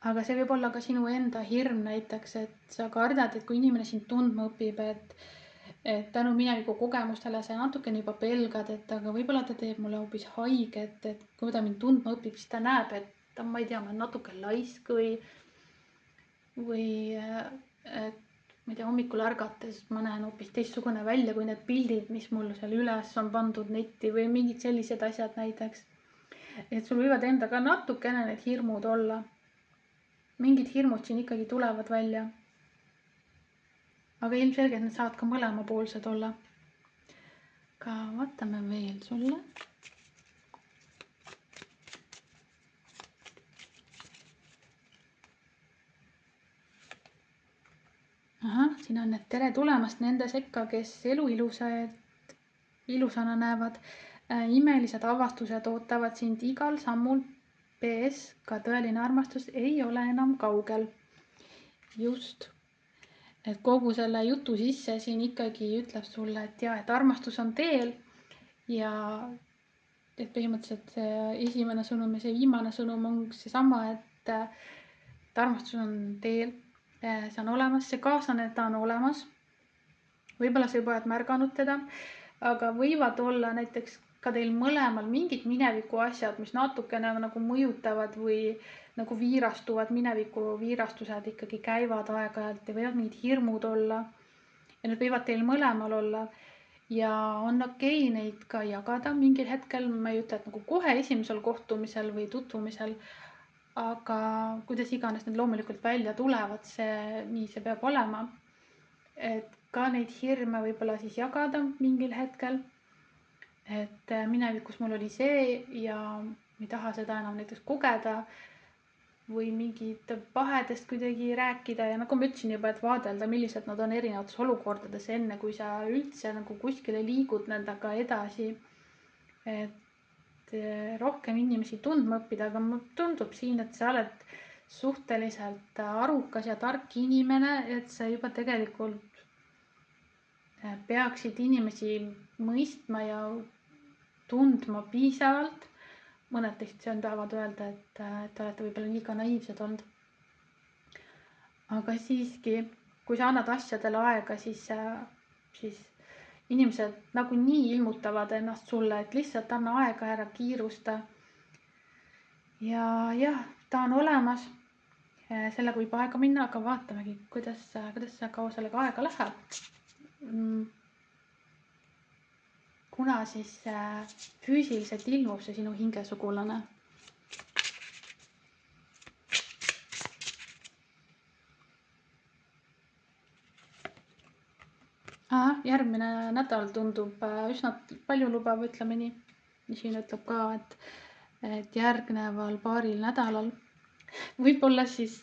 Aga see võib olla ka sinu enda hirm näiteks, et sa kardad, et kui inimene sind tundma õpib, et tänu mineviku kogemustele sa natukene juba pelgad, et aga võib-olla ta teeb mulle hoopis haiget, et kui ta mind tundma õpib, siis ta näeb, et ma ei tea, ma olen natuke laisk või et ma ei tea, hommikul ärgates ma näen hoopis teistsugune välja kui need pildid, mis mul seal üles on pandud netti või mingid sellised asjad näiteks. Et sul võivad endaga natukene need hirmud olla. Mingid hirmud siin ikkagi tulevad välja. aga ilmselgelt need saavad ka mõlemapoolsed olla. Aga vaatame veel sulle. Siin on, et tere tulemast nende sekka, kes elu ilusana näevad. Imelised avastused ootavad sind igal sammul. PS, ka tõeline armastus ei ole enam kaugel. Just. Et kogu selle jutu sisse siin ikkagi ütleb sulle, et armastus on teel ja et põhimõtteliselt see esimene sõnum ja see viimane sõnum on seesama, et armastus on teel. See on olemas, see kaaslane, ta on olemas. Võib-olla sa juba oled märganud teda, aga võivad olla näiteks ka teil mõlemal mingid mineviku asjad, mis natukene nagu mõjutavad või nagu viirastuvad, mineviku viirastused ikkagi käivad aeg-ajalt ja võivad mingid hirmud olla. Ja need võivad teil mõlemal olla ja on okei neid ka jagada mingil hetkel. Ma ei ütle, et nagu kohe esimesel kohtumisel või tutvumisel, aga kuidas iganes need loomulikult välja tulevad, nii see peab olema. Et ka neid hirme võib-olla siis jagada mingil hetkel. Et minevikus mul oli see ja ma ei taha seda enam näiteks kogeda või mingid pahedest kuidagi rääkida ja nagu ma ütlesin juba, et vaadelda, millised nad on erinevates olukordades enne, kui sa üldse nagu kuskile liigud nendega edasi. Et rohkem inimesi tundma õppida, aga mulle tundub siin, et sa oled suhteliselt arukas ja tark inimene, et sa juba tegelikult peaksid inimesi mõistma ja tundma piisavalt. Mõned teist tahavad öelda, et olete võib-olla liiga naiivsed olnud. Aga siiski, kui sa annad asjadele aega, siis inimesed nagunii ilmutavad ennast sulle, et lihtsalt anna aega, ära kiirusta. Ja jah, ta on olemas. Sellega võib aega minna, aga vaatamegi, kuidas kaua sellega aega läheb. Kuna siis füüsiliselt ilmub see sinu hingesugulane. Järgmine nädal tundub üsna palju lubav, ütleme nii. Siin ütleb ka, et järgneval paaril nädalal võib-olla siis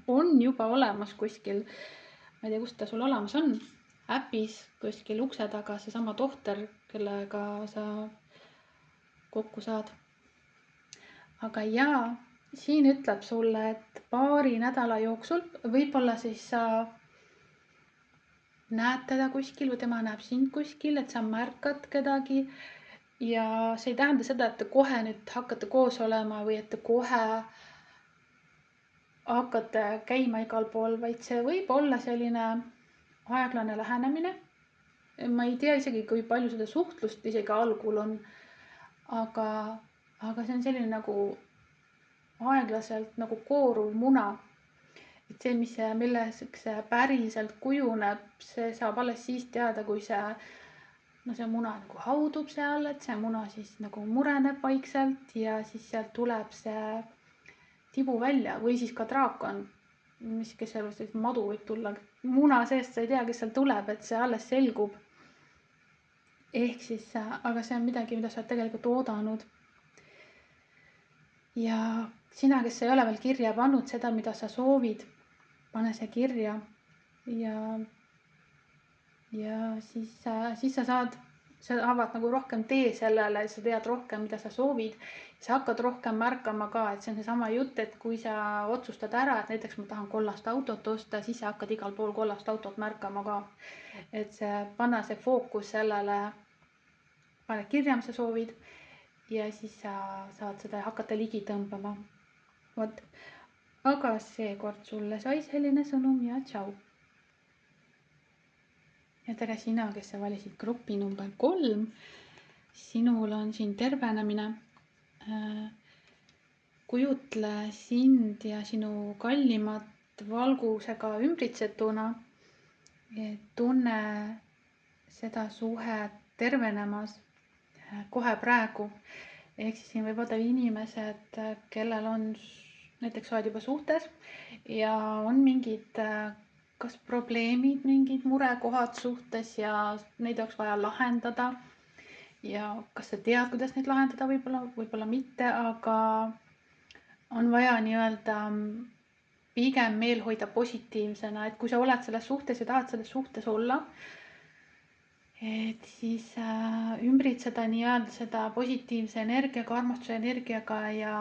on juba olemas kuskil, ma ei tea, kus ta sul olemas on, äpis kuskil ukse taga seesama tohter, kellega sa kokku saad. Aga jaa, siin ütleb sulle, et paari nädala jooksul võib-olla siis sa näed teda kuskil või tema näeb sind kuskil, et sa märkad kedagi ja see ei tähenda seda, et te kohe nüüd hakkate koos olema või et te kohe hakkate käima igal pool, vaid see võib olla selline aeglane lähenemine. Ma ei tea isegi, kui palju seda suhtlust isegi algul on, aga see on selline nagu aeglaselt nagu kooruv muna. Et see, milleks see päriselt kujuneb, see saab alles siis teada, kui see muna nagu haudub seal, et see muna siis nagu mureneb vaikselt ja siis sealt tuleb see tibu välja või siis ka draakon, kes seal madu võib tulla. Muna seest sa ei tea, kes seal tuleb, et see alles selgub. Ehk siis, aga see on midagi, mida sa oled tegelikult oodanud. Ja sina, kes ei ole veel kirja pannud seda, mida sa soovid, pane see kirja ja siis sa avad nagu rohkem tee sellele, sa tead rohkem, mida sa soovid. Sa hakkad rohkem märkama ka, et see on seesama jutt, et kui sa otsustad ära, et näiteks ma tahan kollast autot osta, siis sa hakkad igal pool kollast autot märkama ka. Et panna see fookus sellele, pane kirja, mis sa soovid ja siis sa saad seda hakata ligi tõmbama. Vot. Aga seekord sulle sai selline sõnum ja tšau. Ja tere sina, kes sa valisid gruppi number 3. Sinul on siin tervenemine. Kujutle sind ja sinu kallimat valgusega ümbritsetuna. Tunne seda suhet tervenemas kohe praegu. Ehk siis siin võib olla inimesed, kellel on näiteks oled juba suhtes ja on mingid kas probleemid, mingid murekohad suhtes ja neid oleks vaja lahendada. Ja kas sa tead, kuidas neid lahendada, võib-olla mitte, aga on vaja nii-öelda pigem meel hoida positiivsena, et kui sa oled selles suhtes ja tahad selles suhtes olla, et siis ümbritseda nii-öelda seda positiivse energiaga, armastuse energiaga ja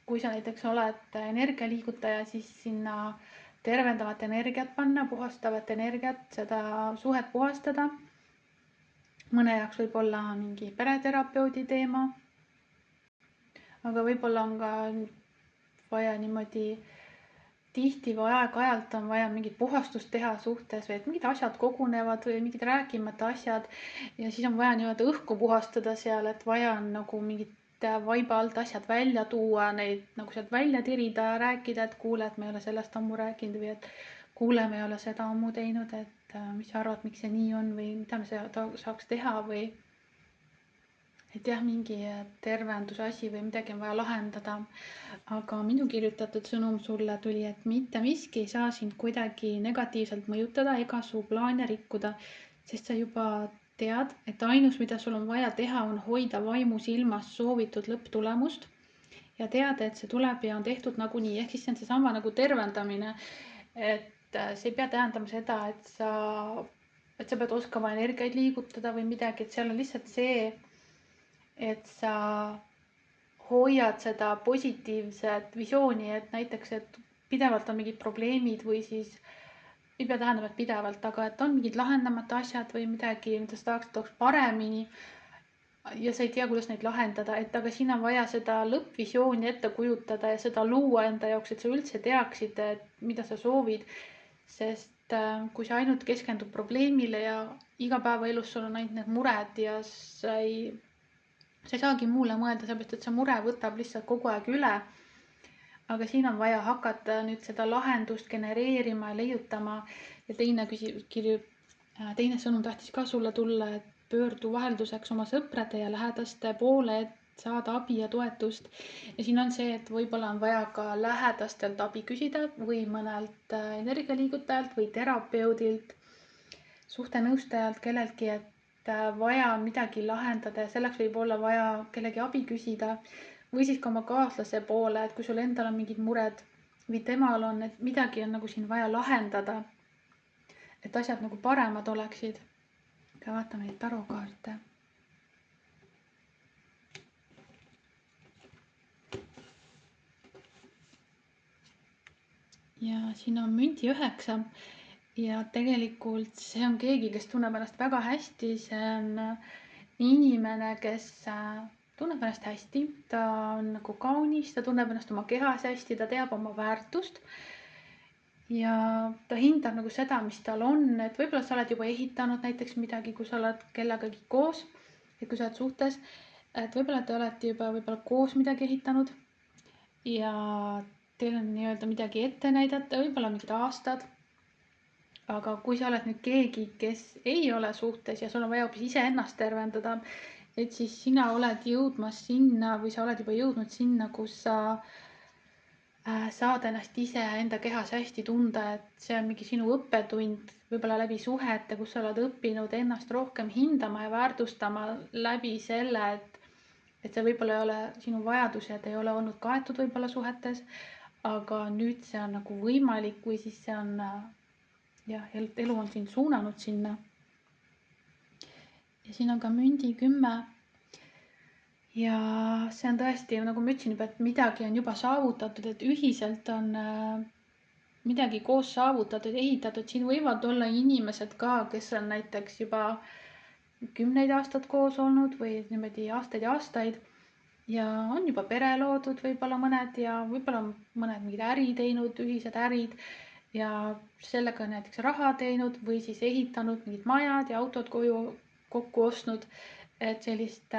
kui sa näiteks oled energialiigutaja, siis sinna tervendavat energiat panna, puhastavat energiat, seda suhet puhastada. Mõne jaoks võib olla mingi pereterapeudi teema, aga võib-olla on ka vaja niimoodi tihti või aeg-ajalt on vaja mingit puhastust teha suhtes või et mingid asjad kogunevad või mingid rääkimata asjad ja siis on vaja nii-öelda õhku puhastada seal, et vaja on nagu mingit vaiba alt asjad välja tuua, neid nagu sealt välja tirida ja rääkida, et kuule, et me ei ole sellest ammu rääkinud või et kuule, me ei ole seda ammu teinud, et mis sa arvad, miks see nii on või mida me saaks teha või et jah, mingi tervenduse asi või midagi on vaja lahendada. Aga minu kirjutatud sõnum sulle tuli, et mitte miski ei saa sind kuidagi negatiivselt mõjutada ega su plaane rikkuda, sest sa juba tead, et ainus, mida sul on vaja teha, on hoida vaimus ilmas soovitud lõpptulemust ja teada, et see tuleb ja on tehtud nagunii. Ehk siis see on seesama nagu tervendamine, et see ei pea tähendama seda, et sa pead oskama energiaid liigutada või midagi, et seal on lihtsalt see, et sa hoiad seda positiivset visiooni, et näiteks, et pidevalt on mingid probleemid või siis ei pea tähendama, et pidevalt, aga et on mingid lahendamata asjad või midagi, mida sa tahaks paremini ja sa ei tea, kuidas neid lahendada, et aga siin on vaja seda lõppvisiooni ette kujutada ja seda luua enda jaoks, et sa üldse teaksid, et mida sa soovid, sest kui sa ainult keskendud probleemile ja igapäevaelus sul on ainult need mured ja sa ei saagi muule mõelda, sellepärast et see mure võtab lihtsalt kogu aeg üle. Aga siin on vaja hakata nüüd seda lahendust genereerima ja leiutama ja teine sõnum tahtis ka sulle tulla, et pöördu vahelduseks oma sõprade ja lähedaste poole, et saada abi ja toetust. Ja siin on see, et võib-olla on vaja ka lähedastelt abi küsida või mõnelt energialiigutajalt või terapeudilt, suhtenõustajalt, kelleltki, et vaja on midagi lahendada ja selleks võib olla vaja kellegi abi küsida või siis ka oma kaaslase poole, et kui sul endal on mingid mured või temal on, et midagi on nagu siin vaja lahendada, et asjad nagu paremad oleksid. Aga vaatame neid tarokaarte. Ja siin on mündi 9 ja tegelikult see on keegi, kes tunneb ennast väga hästi, see on inimene, kes tunneb ennast hästi, ta on nagu kaunis, ta tunneb ennast oma kehas hästi, ta teab oma väärtust ja ta hindab nagu seda, mis tal on, et võib-olla sa oled juba ehitanud näiteks midagi, kui sa oled kellegagi koos, et kui sa oled suhtes, et võib-olla te olete juba koos midagi ehitanud ja teil on nii-öelda midagi ette näidata, võib-olla mingid aastad. Aga kui sa oled nüüd keegi, kes ei ole suhtes ja sul on vaja hoopis iseennast tervendada, et siis sina oled jõudmas sinna või sa oled juba jõudnud sinna, kus sa saad ennast ise enda kehas hästi tunda, et see on mingi sinu õppetund võib-olla läbi suhete, kus sa oled õppinud ennast rohkem hindama ja väärtustama läbi selle, et see võib-olla ei ole sinu vajadused ei ole olnud kaetud võib-olla suhetes, aga nüüd see on nagu võimalik või siis see on jah, elu on sind suunanud sinna. Ja siin on ka mündi 10. Ja see on tõesti, nagu ma ütlesin juba, et midagi on juba saavutatud, et ühiselt on midagi koos saavutatud, ehitatud. Siin võivad olla inimesed ka, kes on näiteks juba 10 aastat koos olnud või niimoodi aastaid ja aastaid ja on juba pere loodud võib-olla mõned ja võib-olla mõned mingid äri teinud, ühised ärid ja sellega näiteks raha teinud või siis ehitanud mingid majad ja autod koju kokku ostnud, et sellist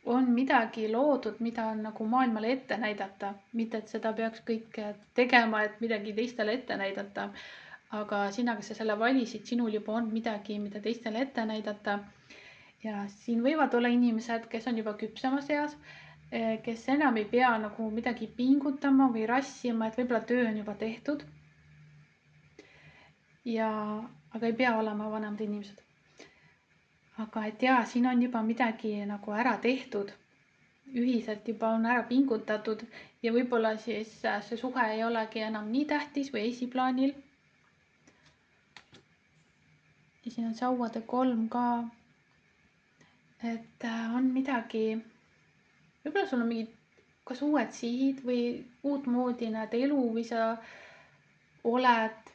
on midagi loodud, mida on nagu maailmale ette näidata, mitte et seda peaks kõik tegema, et midagi teistele ette näidata. Aga sina, kes sa selle valisid, sinul juba on midagi, mida teistele ette näidata. Ja siin võivad olla inimesed, kes on juba küpsemas eas, kes enam ei pea nagu midagi pingutama või rassima, et võib-olla töö on juba tehtud. aga ei pea olema vanemad inimesed. Aga et jaa, siin on juba midagi nagu ära tehtud, ühiselt juba on ära pingutatud ja võib-olla siis see suhe ei olegi enam nii tähtis või esiplaanil. Ja siin on see auade 3 ka, et on midagi, võib-olla sul on mingid kas uued sihid või uutmoodi näed elu või sa oled,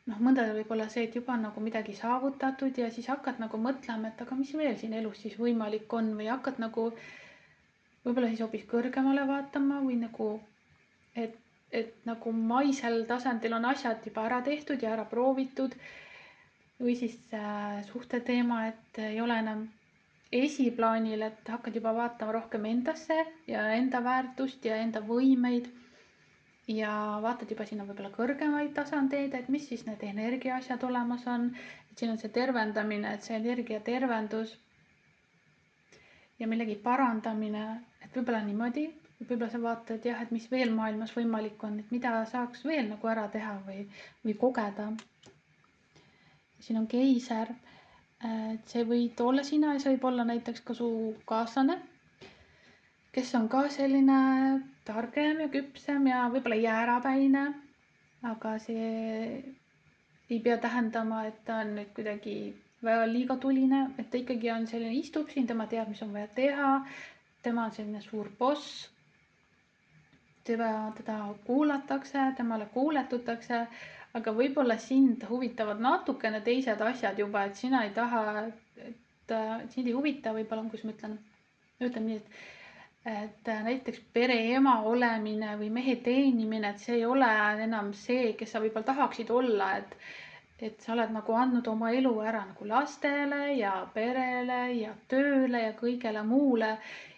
mõndadel võib olla see, et juba on nagu midagi saavutatud ja siis hakkad nagu mõtlema, et aga mis veel siin elus siis võimalik on või hakkad nagu võib-olla siis hoopis kõrgemale vaatama või nagu, et nagu maisel tasandil on asjad juba ära tehtud ja ära proovitud või siis suhte teema, et ei ole enam esiplaanil, et hakkad juba vaatama rohkem endasse ja enda väärtust ja enda võimeid ja vaatad juba sinna võib-olla kõrgemaid tasandeid, et mis siis need energia asjad olemas on, et siin on see tervendamine, et see energia tervendus ja millegi parandamine, et võib-olla niimoodi, võib-olla sa vaatad jah, et mis veel maailmas võimalik on, et mida saaks veel nagu ära teha või kogeda. Siin on keiser, et see võid olla sina ja see võib olla näiteks ka su kaaslane, kes on ka selline targem ja küpsem ja võib-olla jäärapäine, aga see ei pea tähendama, et ta on nüüd kuidagi väga liiga tuline, et ta ikkagi on selline, istub siin, tema teab, mis on vaja teha, tema on selline suur boss, teda kuulatakse, temale kuuletutakse, aga võib-olla sind huvitavad natukene teised asjad juba, et sina ei taha, et sind ei huvita võib-olla, kus ma ütlen nii, et näiteks pere ema olemine või mehe teenimine, et see ei ole enam see, kes sa võib-olla tahaksid olla, et sa oled nagu andnud oma elu ära nagu lastele ja perele ja tööle ja kõigele muule.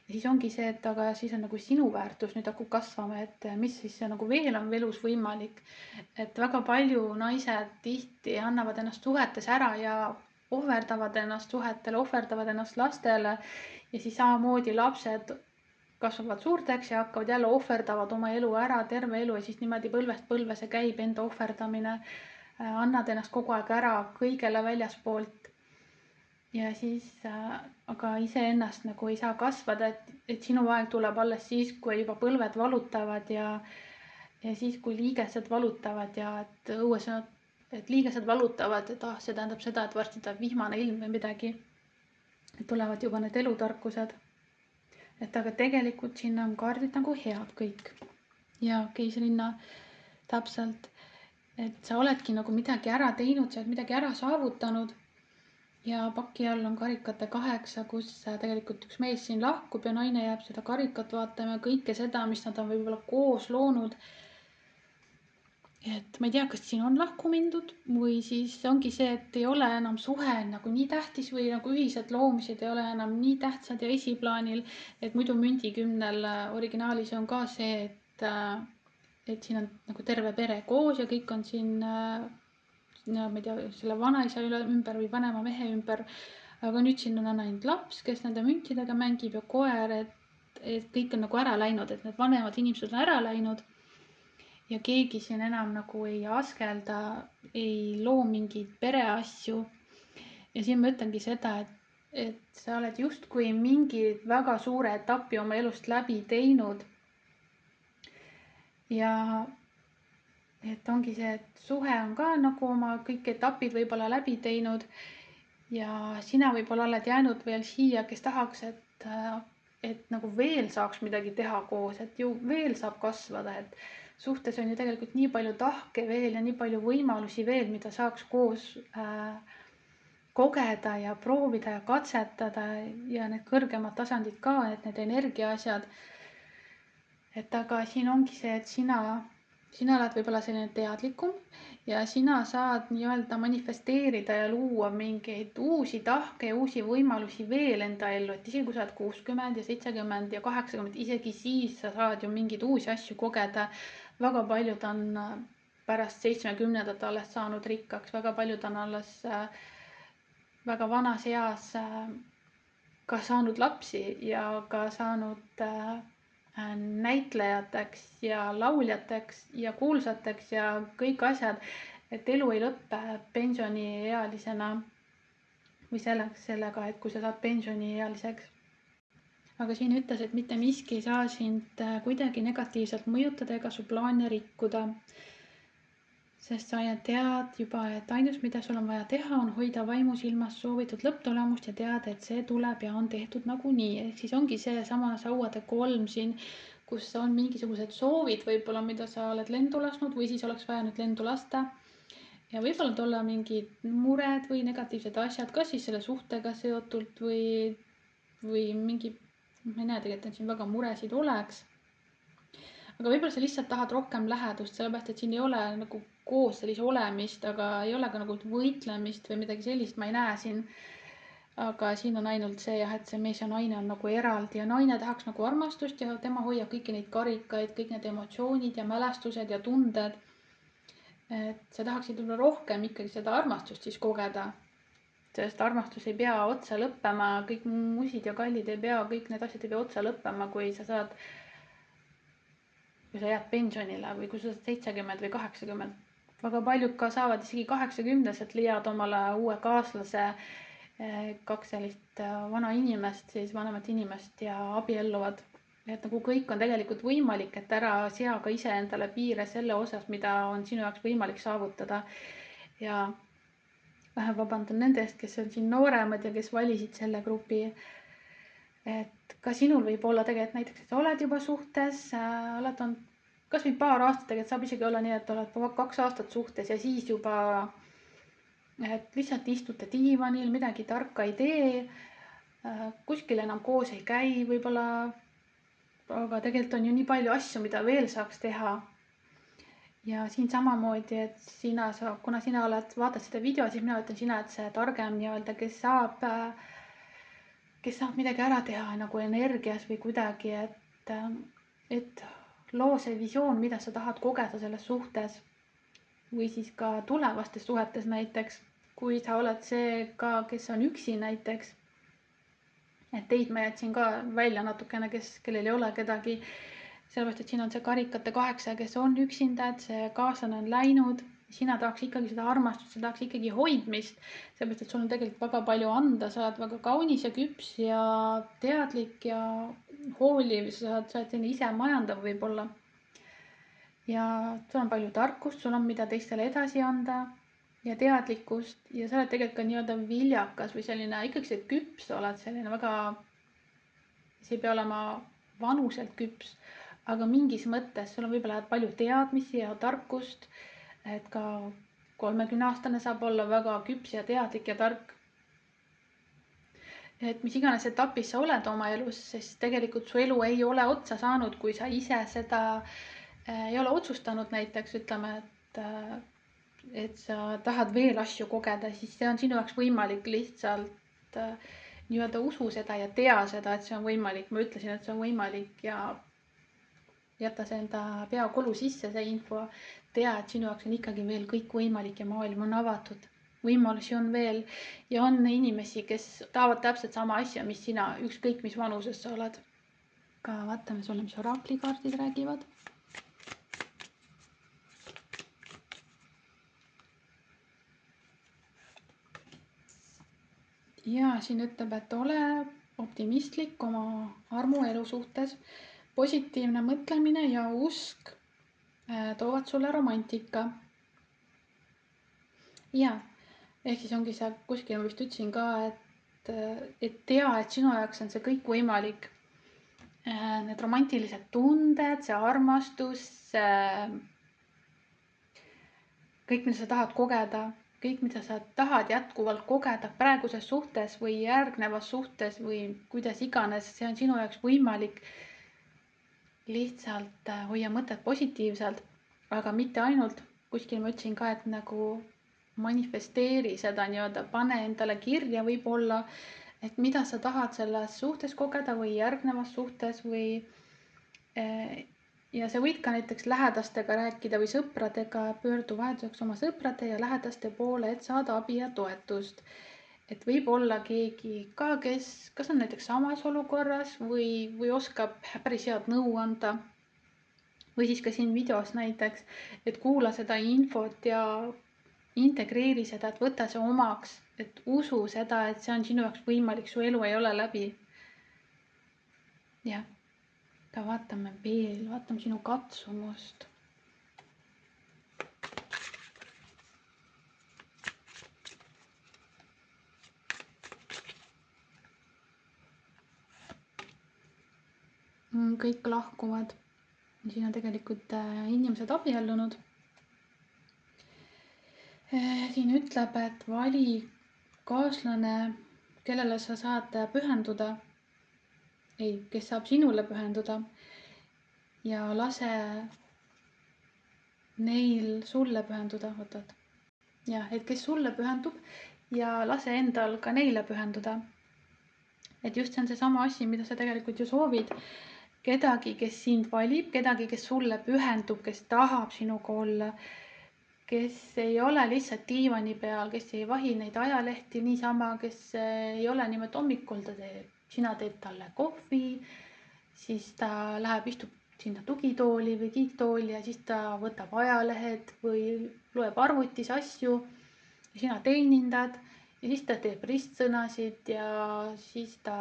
Ja siis ongi see, et aga siis on nagu sinu väärtus nüüd hakkab kasvama, et mis siis nagu veel on elus võimalik. Et väga palju naised tihti annavad ennast suhetes ära ja ohverdavad ennast suhetele, ohverdavad ennast lastele ja siis samamoodi lapsed kasvavad suurteks ja hakkavad jälle ohverdavad oma elu ära, terve elu ja siis niimoodi põlvest põlve see käib, enda ohverdamine. Annad ennast kogu aeg ära kõigele väljaspoolt ja siis aga iseennast nagu ei saa kasvada, et sinu aeg tuleb alles siis, kui juba põlved valutavad ja siis, kui liigesed valutavad ja et õues on, et liigesed valutavad, et see tähendab seda, et varsti tuleb vihmane ilm või midagi. Et tulevad juba need elutarkused. Et aga tegelikult siin on kaardid nagu head kõik ja keisrinna täpselt, et sa oledki nagu midagi ära teinud, sa oled midagi ära saavutanud ja paki all on karikate 8, kus tegelikult üks mees siin lahkub ja naine jääb seda karikat vaatama ja kõike seda, mis nad on võib-olla koos loonud. Et ma ei tea, kas siin on lahku mindud või siis ongi see, et ei ole enam suhe nagu nii tähtis või nagu ühised loomised ei ole enam nii tähtsad ja esiplaanil, et muidu mündikümnel originaalis on ka see, et siin on nagu terve pere koos ja kõik on siin, ma ei tea, selle vanaisa ümber või vanema mehe ümber, aga nüüd siin on ainult laps, kes nende müntidega mängib ja koer, et kõik on nagu ära läinud, et need vanemad inimesed on ära läinud. Ja keegi siin enam nagu ei askelda, ei loo mingeid pereasju. Ja siin ma ütlengi seda, et sa oled justkui mingi väga suure etapi oma elust läbi teinud. Ja et ongi see, et suhe on ka nagu oma kõik etapid võib-olla läbi teinud. Ja sina võib-olla oled jäänud veel siia, kes tahaks, et nagu veel saaks midagi teha koos, et ju veel saab kasvada, et suhtes on ju tegelikult nii palju tahke veel ja nii palju võimalusi veel, mida saaks koos kogeda ja proovida ja katsetada ja need kõrgemad tasandid ka, et need energia asjad. Et aga siin ongi see, et sina oled võib-olla selline teadlikum ja sina saad nii-öelda manifesteerida ja luua mingeid uusi tahke ja uusi võimalusi veel enda ellu, et isegi kui sa oled 60 ja 70 ja 80, isegi siis sa saad ju mingeid uusi asju kogeda. Väga paljud on pärast 70 alles saanud rikkaks, väga paljud on alles väga vanas eas ka saanud lapsi ja ka saanud näitlejateks ja lauljateks ja kuulsateks ja kõik asjad. et elu ei lõppe pensioniealisena või sellega, et kui sa saad pensioniealiseks. Aga siin ütles, et mitte miski ei saa sind kuidagi negatiivselt mõjutada ega su plaane rikkuda. Sest sa tead juba, et ainus, mida sul on vaja teha, on hoida vaimus ilmas soovitud lõpptulemust ja teada, et see tuleb ja on tehtud nagunii. Ehk siis ongi seesama sauade 3 siin, kus on mingisugused soovid võib-olla, mida sa oled lendu lasknud või siis oleks vaja nüüd lendu lasta. Ja võib-olla olla mingid mured või negatiivsed asjad, kas siis selle suhtega seotult või mingi, ma ei näe tegelikult, et siin väga muresid oleks. Aga võib-olla sa lihtsalt tahad rohkem lähedust, sellepärast et siin ei ole nagu koos sellise olemist, aga ei ole ka nagu võitlemist või midagi sellist, ma ei näe siin. Aga siin on ainult see jah, et see mees ja naine on nagu eraldi ja naine tahaks nagu armastust ja tema hoiab kõiki neid karikaid, kõik need emotsioonid ja mälestused ja tunded. Et sa tahaksid võib-olla rohkem ikkagi seda armastust siis kogeda. Sest armastus ei pea otsa lõppema, kõik musid ja kallid ei pea, kõik need asjad ei pea otsa lõppema, kui sa jääd pensionile või kui sa saad 70 või 80. Väga paljud ka saavad isegi 80-sed, leiavad omale uue kaaslase, 2 sellist vana inimest, siis vanemat inimest ja abielluvad. Et nagu kõik on tegelikult võimalik, et ära sea ka ise endale piire selle osas, mida on sinu jaoks võimalik saavutada. Ja vabandan nende eest, kes on siin nooremad ja kes valisid selle grupi. Et ka sinul võib olla tegelikult näiteks, et sa oled juba suhtes, oled on kas või paar aastat, tegelikult saab isegi olla nii, et oled 2 aastat suhtes ja siis juba et lihtsalt istute diivanil, midagi tarka ei tee, kuskil enam koos ei käi võib-olla, aga tegelikult on ju nii palju asju, mida veel saaks teha. Ja siin samamoodi, et kuna sina vaatad seda video, siis mina ütlen sina, et see targem nii-öelda, kes saab midagi ära teha nagu energias või kuidagi, et loo see visioon, mida sa tahad kogeda selles suhtes või siis ka tulevastes suhetes näiteks, kui sa oled see ka, kes on üksi näiteks. Et teid ma jätsin ka välja natukene, kellel ei ole kedagi. Sellepärast, et siin on see karikate 8, kes on üksinda, et see kaaslane on läinud. Sina tahaks ikkagi seda armastust, sa tahaks ikkagi hoidmist. Sellepärast, et sul on tegelikult väga palju anda. Sa oled väga kaunis ja küps ja teadlik ja hooliv. Sa oled selline ise majandav võib-olla. Ja sul on palju tarkust, sul on mida teistele edasi anda ja teadlikkust. Ja sa oled tegelikult ka nii-öelda viljakas või selline ikkagi see küps oled selline väga, see ei pea olema vanuselt küps, aga mingis mõttes sul on võib-olla palju teadmisi ja tarkust, et ka 30-aastane saab olla väga küps ja teadlik ja tark. Et mis iganes etapis sa oled oma elus, sest tegelikult su elu ei ole otsa saanud, kui sa ise seda ei ole otsustanud näiteks, ütleme, et sa tahad veel asju kogeda, siis see on sinu jaoks võimalik, lihtsalt nii-öelda usu seda ja tea seda, et see on võimalik. Ma ütlesin, et see on võimalik ja jäta see enda peakolu sisse, see info, tea, et sinu jaoks on ikkagi veel kõik võimalik ja maailm on avatud. Võimalusi on veel ja on inimesi, kes tahavad täpselt sama asja, mis sina, ükskõik mis vanuses sa oled. Ka vaatame sulle, mis oraklikaardid räägivad. Ja siin ütleb, et ole optimistlik oma armuelu suhtes. Positiivne mõtlemine ja usk toovad sulle romantika. Ja, ehk siis ongi see, kuskil ma vist ütlesin ka, et tea, et sinu jaoks on see kõik võimalik. Need romantilised tunded, see armastus, kõik, mida sa tahad kogeda, kõik, mida sa tahad jätkuvalt kogeda praeguses suhtes või järgnevas suhtes või kuidas iganes, see on sinu jaoks võimalik. Lihtsalt hoia mõtet positiivselt, aga mitte ainult. Kuskil ma ütlesin ka, et nagu manifesteeri seda nii-öelda, pane endale kirja võib-olla, et mida sa tahad selles suhtes kogeda või järgnevas suhtes või ja sa võid ka näiteks lähedastega rääkida või sõpradega, pöördu vahetuseks oma sõprade ja lähedaste poole, et saada abi ja toetust. Et võib olla keegi ka, kas on näiteks samas olukorras või oskab päris head nõu anda. Või siis ka siin videos näiteks, et kuula seda infot ja integreeri seda, et võta see omaks, et usu seda, et see on sinu jaoks võimalik, su elu ei ole läbi. jah, aga vaatame sinu katsumust. kõik lahkuvad. siin on tegelikult inimesed abiellunud. siin ütleb, et vali kaaslane, kellele sa saad pühenduda. kes saab sinule pühenduda. ja lase neil sulle pühenduda. oot. jah, et kes sulle pühendub ja lase endal ka neile pühenduda. et just see on seesama asi, mida sa tegelikult ju soovid. kedagi, kes sind valib, kedagi, kes sulle pühendub, kes tahab sinuga olla, kes ei ole lihtsalt diivani peal, kes ei vahi neid ajalehti niisama, kes ei ole niimoodi hommikul, sina teed talle kohvi, siis ta läheb, istub sinna tugitooli või kiiktooli ja siis ta võtab ajalehed või loeb arvutis asju ja sina teenindad ja siis ta teeb ristsõnasid ja siis ta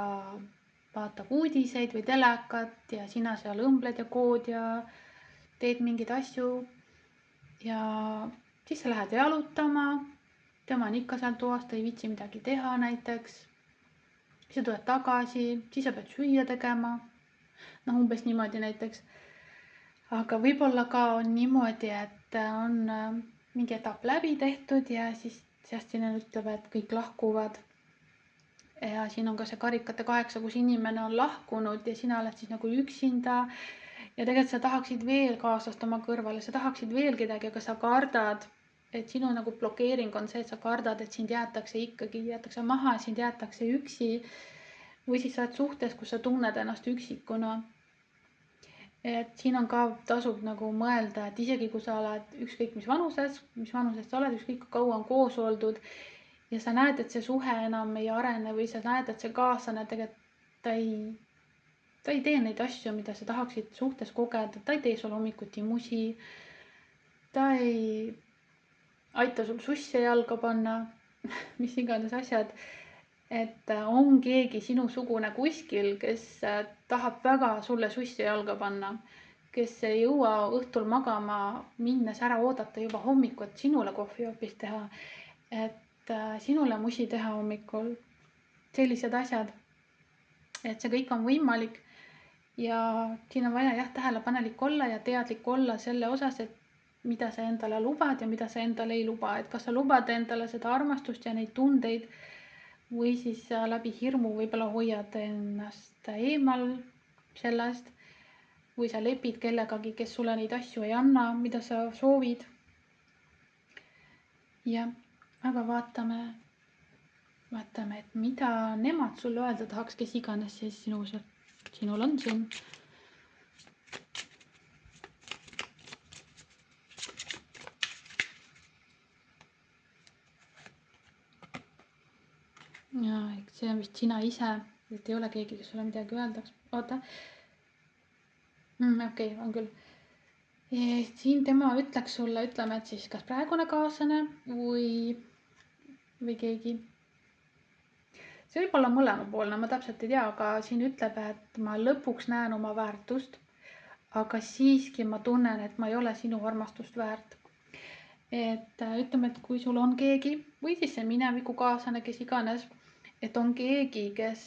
vaatab uudiseid või telekat ja sina seal õmbled ja kood ja teed mingeid asju ja siis sa lähed jalutama, tema on ikka seal toas, ta ei viitsi midagi teha näiteks. siis sa tuled tagasi, siis sa pead süüa tegema. noh, umbes niimoodi näiteks. aga võib-olla ka on niimoodi, et on mingi etapp läbi tehtud ja siis Justin ütleb, et kõik lahkuvad. ja siin on ka see karikate 8, kus inimene on lahkunud ja sina oled siis nagu üksinda ja tegelikult sa tahaksid veel kaaslast oma kõrvale, sa tahaksid veel kedagi, aga sa kardad, et sinu nagu blokeering on see, et sa kardad, et sind jäetakse maha ja sind jäetakse üksi või siis sa oled suhtes, kus sa tunned ennast üksikuna. et siin on ka, tasub nagu mõelda, et isegi kui sa oled ükskõik mis vanuses sa oled, ükskõik kui kaua on koos oldud ja sa näed, et see suhe enam ei arene või sa näed, et see kaaslane tegelikult ta ei tee neid asju, mida sa tahaksid suhtes kogeda, ta ei tee sul hommikuti musi, ta ei aita sul susse jalga panna, mis iganes asjad. et on keegi sinusugune kuskil, kes tahab väga sulle susse jalga panna, kes ei jõua õhtul magama minnes ära oodata juba hommikul, et sinule kohvi hoopis teha, et sinule musi teha hommikul, sellised asjad. et see kõik on võimalik ja siin on vaja jah, tähelepanelik olla ja teadlik olla selle osas, et mida sa endale lubad ja mida sa endale ei luba, et kas sa lubad endale seda armastust ja neid tundeid või siis läbi hirmu võib-olla hoiad ennast eemal sellest või sa lepid kellegagi, kes sulle neid asju ei anna, mida sa soovid. jah, aga vaatame, et mida nemad sulle öelda tahaks, kes iganes siis sinul on siin. ja eks see on vist sina ise, et ei ole keegi, kes sulle midagi öeldaks. oota. okei, on küll. siin tema ütleks sulle, ütleme, et siis kas praegune kaaslane või keegi. see võib olla mõlemapoolne, ma täpselt ei tea, aga siin ütleb, et ma lõpuks näen oma väärtust, aga siiski ma tunnen, et ma ei ole sinu armastust väärt. et ütleme, et kui sul on keegi või siis see minevikukaaslane, kes iganes, et on keegi, kes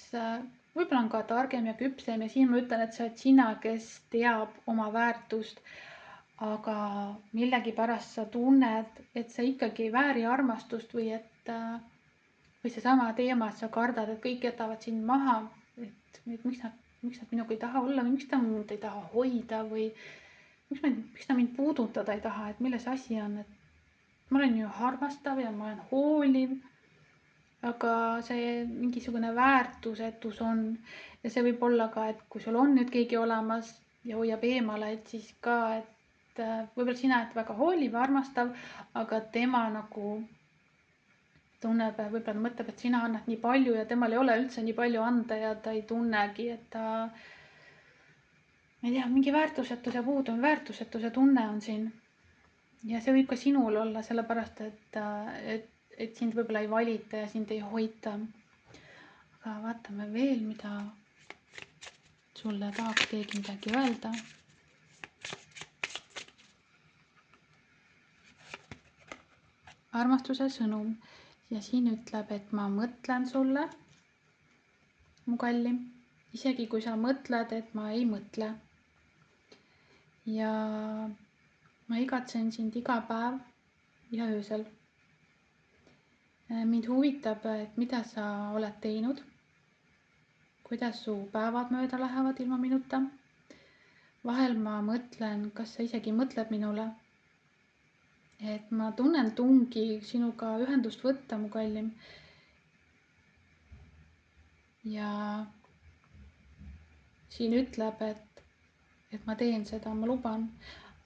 võib-olla on ka targem ja küpsem ja siin ma ütlen, et sa oled sina, kes teab oma väärtust, aga millegipärast sa tunned, et sa ikkagi ei vääri armastust või seesama teema, et sa kardad, et kõik jätavad sind maha, et miks nad minuga ei taha olla või miks ta mind ei taha hoida või miks ta mind puudutada ei taha, et milles asi on, et ma olen ju armastav ja ma olen hooliv, aga see mingisugune väärtusetus on ja see võib olla ka, et kui sul on nüüd keegi olemas ja hoiab eemale, et siis ka, et võib-olla sina oled väga hooliv ja armastav, aga tema nagu tunneb, võib-olla mõtleb, et sina annad nii palju ja temal ei ole üldse nii palju anda ja ta ei tunnegi, et ta, ma ei tea, mingi väärtusetuse tunne on siin. ja see võib ka sinul olla, sellepärast et sind võib-olla ei valita ja sind ei hoita. Aga vaatame veel, mida sulle tahaks keegi midagi öelda. Armastuse sõnum ja siin ütleb, et ma mõtlen sulle, mu kallim, isegi kui sa mõtled, et ma ei mõtle. Ja ma igatsen sind iga päev ja öösel. Mind huvitab, et mida sa oled teinud, kuidas su päevad mööda lähevad ilma minuta. Vahel ma mõtlen, kas sa isegi mõtled minule. Et ma tunnen tungi sinuga ühendust võtta, mu kallim. Ja siin ütleb, et ma teen seda, ma luban.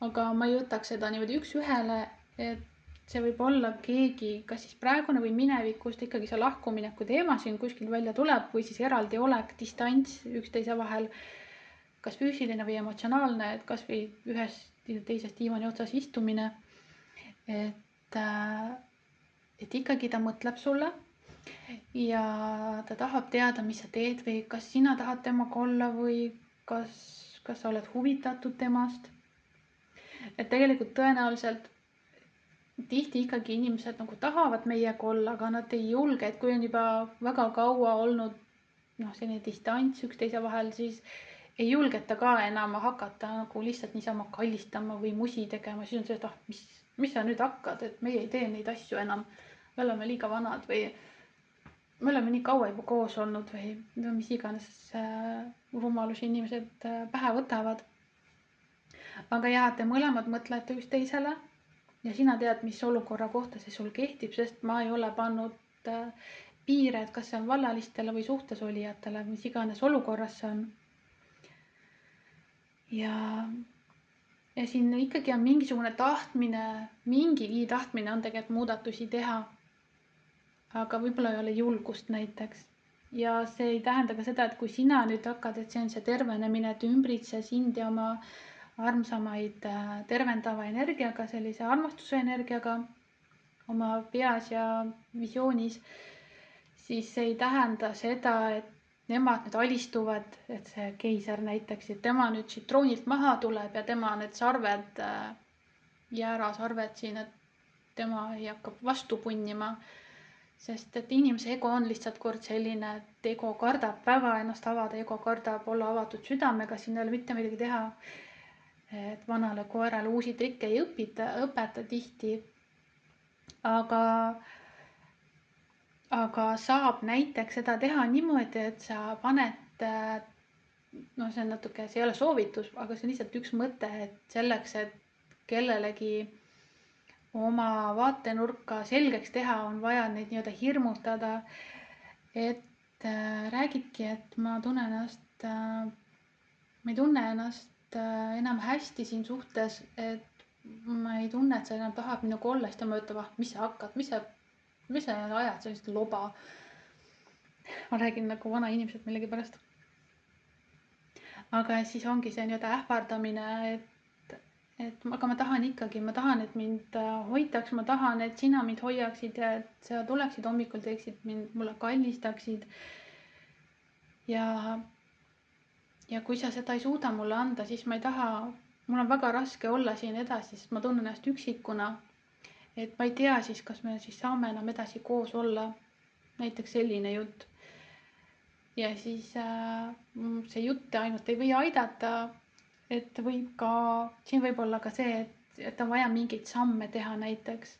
Aga ma ei võtaks seda niimoodi üks ühele, et see võib olla keegi, kas siis praegune või minevikust ikkagi see lahkumineku teema siin kuskil välja tuleb või siis eraldi olek, distants üksteise vahel, kas füüsiline või emotsionaalne, et kas või ühest teisest diivani otsas istumine. Et ikkagi ta mõtleb sulle ja ta tahab teada, mis sa teed või kas sina tahad temaga olla või kas sa oled huvitatud temast. Et tegelikult tõenäoliselt tihti ikkagi inimesed nagu tahavad meiega olla, aga nad ei julge, et kui on juba väga kaua olnud selline distants üksteise vahel, siis ei julgeta ka enam hakata nagu lihtsalt niisama kallistama või musi tegema. Siis on see, et mis sa nüüd hakkad, et meie ei tee neid asju enam. Me oleme liiga vanad või me oleme nii kaua juba koos olnud või mis iganes rumalusi inimesed pähe võtavad. Aga jah, te mõlemad mõtlete üksteisele ja sina tead, mis olukorra kohta see sul kehtib, sest ma ei ole pannud piire, et kas see on vallalistele või suhtes olijatele, mis iganes olukorras see on. Ja siin ikkagi on mingisugune tahtmine, mingigi tahtmine on tegelikult muudatusi teha. Aga võib-olla ei ole julgust näiteks. Ja see ei tähenda ka seda, et kui sina nüüd hakkad, et see on see tervenemine, et ümbritse sind ja oma armsamaid tervendava energiaga, sellise armastuse energiaga oma peas ja visioonis, siis see ei tähenda seda, et nemad nüüd alistuvad, et see keiser näiteks, et tema nüüd siit troonilt maha tuleb ja tema need sarved, jäärasarved siin, et tema ei hakka vastu punnima. Sest et inimese ego on lihtsalt kord selline, et ego kardab väga ennast avada, ego kardab olla avatud südamega, siin ei ole mitte midagi teha. Et vanale koerale uusi trikke ei õpeta tihti. Aga saab näiteks seda teha niimoodi, et sa paned, see on natuke, see ei ole soovitus, aga see on lihtsalt üks mõte, et selleks, et kellelegi oma vaatenurka selgeks teha, on vaja neid nii-öelda hirmutada, et räägidki, et ma ei tunne ennast enam hästi siin suhtes, et ma ei tunne, et sa enam tahad minuga olla, siis ta mõjutab, mis sa hakkad, mis sa ajad sellist loba. Ma räägin nagu vana inimesed millegipärast. Aga siis ongi see nii-öelda ähvardamine, aga ma tahan, et mind hoitaks, ma tahan, et sina mind hoiaksid ja et sa tuleksid hommikul, teeksid mind, mulle kallistaksid. Ja kui sa seda ei suuda mulle anda, siis ma ei taha, mul on väga raske olla siin edasi, sest ma tunnen ennast üksikuna. Et ma ei tea siis, kas me siis saame enam edasi koos olla. Näiteks selline jutt. Ja siis see jutt ainult ei või aidata. Et siin võib olla ka see, et on vaja mingeid samme teha näiteks.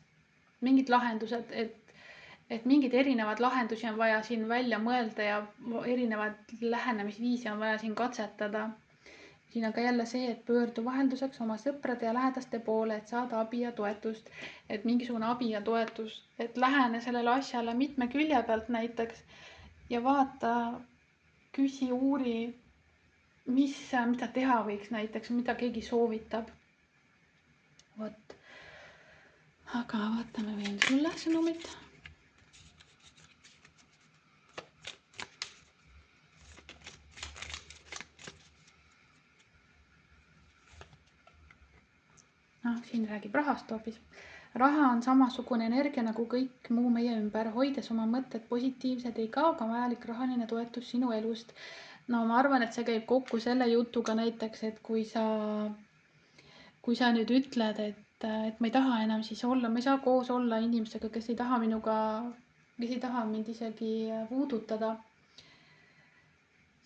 Mingid lahendused, et mingid erinevad lahendusi on vaja siin välja mõelda ja erinevad lähenemisviisi on vaja siin katsetada. Siin on ka jälle see, et pöördu vahelduseks oma sõprade ja lähedaste poole, et saada abi ja toetust. Et mingisugune abi ja toetus, et lähene sellele asjale mitme külje pealt näiteks ja vaata, küsi, uuri, mida teha võiks näiteks, mida keegi soovitab. Vot. Aga vaatame veel sulle sõnumit. siin räägib rahast hoopis. Raha on samasugune energia nagu kõik muu meie ümber, hoides oma mõtted positiivsed, ei kao ka vajalik rahaline toetus sinu elust. No ma arvan, et see käib kokku selle jutuga näiteks, et kui sa nüüd ütled, et ma ei taha enam siis olla, ma ei saa koos olla inimesega, kes ei taha mind isegi puudutada,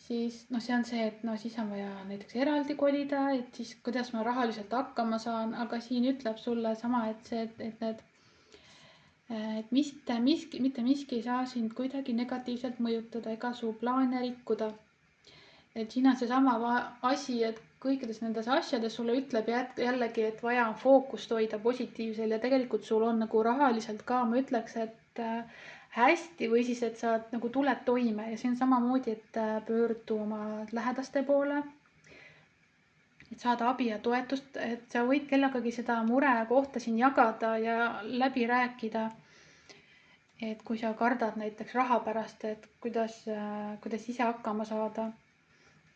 siis see on see, et siis on vaja näiteks eraldi kolida, et siis kuidas ma rahaliselt hakkama saan, aga siin ütleb sulle sama, et mitte miski ei saa sind kuidagi negatiivselt mõjutada ega su plaane rikkuda. Et siin on seesama asi, et kõikides nendes asjades sulle ütleb jällegi, et vaja on fookust hoida positiivsel ja tegelikult sul on nagu rahaliselt ka, ma ütleks, et hästi või siis, et sa nagu tuled toime ja see on samamoodi, et pöördu oma lähedaste poole, et saada abi ja toetust, et sa võid kellegagi seda murekohta siin jagada ja läbi rääkida. Et kui sa kardad näiteks raha pärast, et kuidas ise hakkama saada.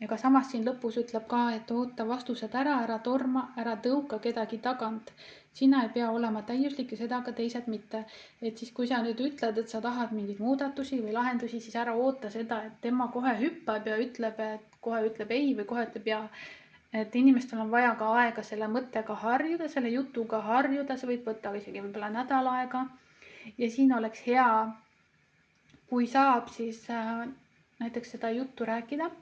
Ega samas siin lõpus ütleb ka, et oota vastused ära torma, ära tõuka kedagi tagant. Sina ei pea olema täiuslik ja seda ka teised mitte. Et siis kui sa nüüd ütled, et sa tahad mingeid muudatusi või lahendusi, siis ära oota seda, et tema kohe hüppab ja kohe ütleb ei või kohe ütleb ja. Et inimestel on vaja ka aega selle mõttega harjuda, selle jutuga harjuda, see võib võtta isegi võib-olla nädal aega. Ja siin oleks hea, kui saab siis näiteks seda juttu rääkida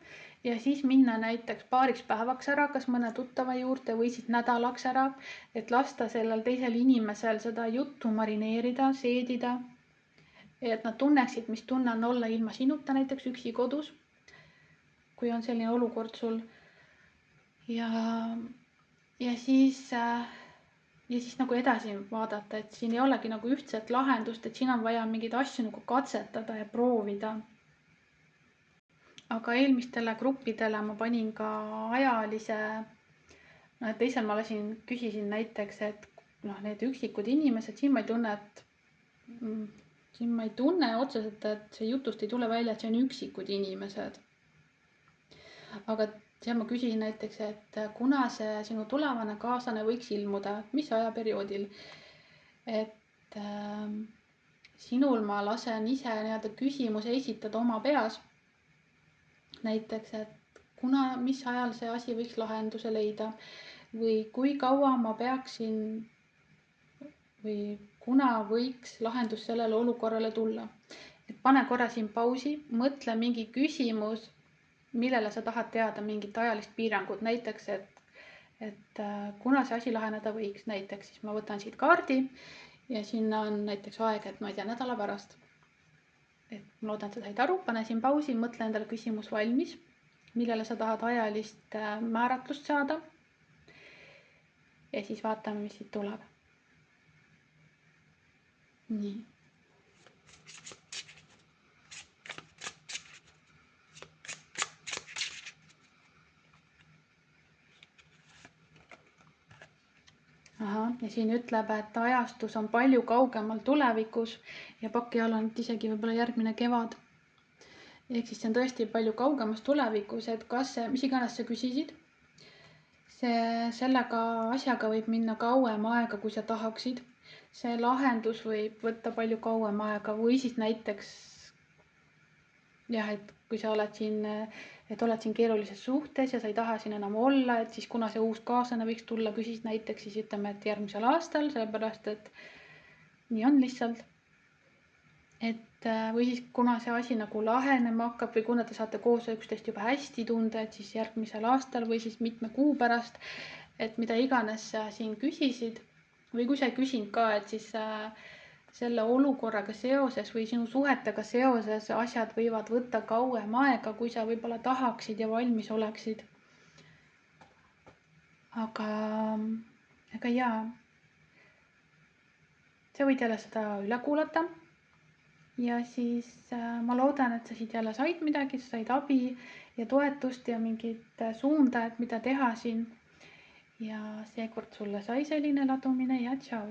ja siis minna näiteks paariks päevaks ära, kas mõne tuttava juurde või siis nädalaks ära, et lasta sellel teisel inimesel seda juttu marineerida, seedida. Et nad tunneksid, mis tunne on olla ilma sinuta näiteks üksi kodus, kui on selline olukord sul. Ja siis nagu edasi vaadata, et siin ei olegi nagu ühtset lahendust, et siin on vaja mingeid asju nagu katsetada ja proovida. Aga eelmistele gruppidele ma panin ka ajalise, teisel ma küsisin näiteks, et need üksikud inimesed, siin ma ei tunne otseselt, et see jutust ei tule välja, et see on üksikud inimesed. Aga seal ma küsisin näiteks, et kuna see sinu tulevane kaaslane võiks ilmuda, mis ajaperioodil, et sinul ma lasen ise küsimuse esitada oma peas. Näiteks, et mis ajal see asi võiks lahenduse leida või kui kaua ma peaksin või kuna võiks lahendus sellele olukorrale tulla. Et pane korra siin pausi, mõtle mingi küsimus, millele sa tahad teada mingit ajalist piirangut. Näiteks, et kuna see asi laheneda võiks, näiteks siis ma võtan siit kaardi ja sinna on näiteks aeg, et ma ei tea, nädala pärast. Et ma loodan, et sa said aru, pane siin pausi, mõtle endale küsimus valmis, millele sa tahad ajalist määratlust saada. Ja siis vaatame, mis siit tuleb. Nii. Ja siin ütleb, et ajastus on palju kaugemal tulevikus ja paki all on isegi võib-olla järgmine kevad. Ehk siis see on tõesti palju kaugemas tulevikus, et mis iganes sa küsisid, sellega asjaga võib minna kauem aega, kui sa tahaksid. See lahendus võib võtta palju kauem aega või siis näiteks et kui sa oled siin keerulises suhtes ja sa ei taha siin enam olla, et siis kuna see uus kaaslane võiks tulla, küsis näiteks siis ütleme, et järgmisel aastal, sellepärast et nii on lihtsalt. Või siis kuna see asi nagu lahenema hakkab või kuna te saate koos üksteist juba hästi tunda, et siis järgmisel aastal või siis mitme kuu pärast, et mida iganes sa siin küsisid või kui sa ei küsinud ka, et siis selle olukorraga seoses või sinu suhetega seoses asjad võivad võtta kauem aega, kui sa võib-olla tahaksid ja valmis oleksid. Aga jaa, sa võid jälle seda üle kuulata ja siis ma loodan, et sa siit jälle said midagi, sa said abi ja toetust ja mingit suunda, et mida teha siin. Ja seekord sulle sai selline ladumine ja tšau!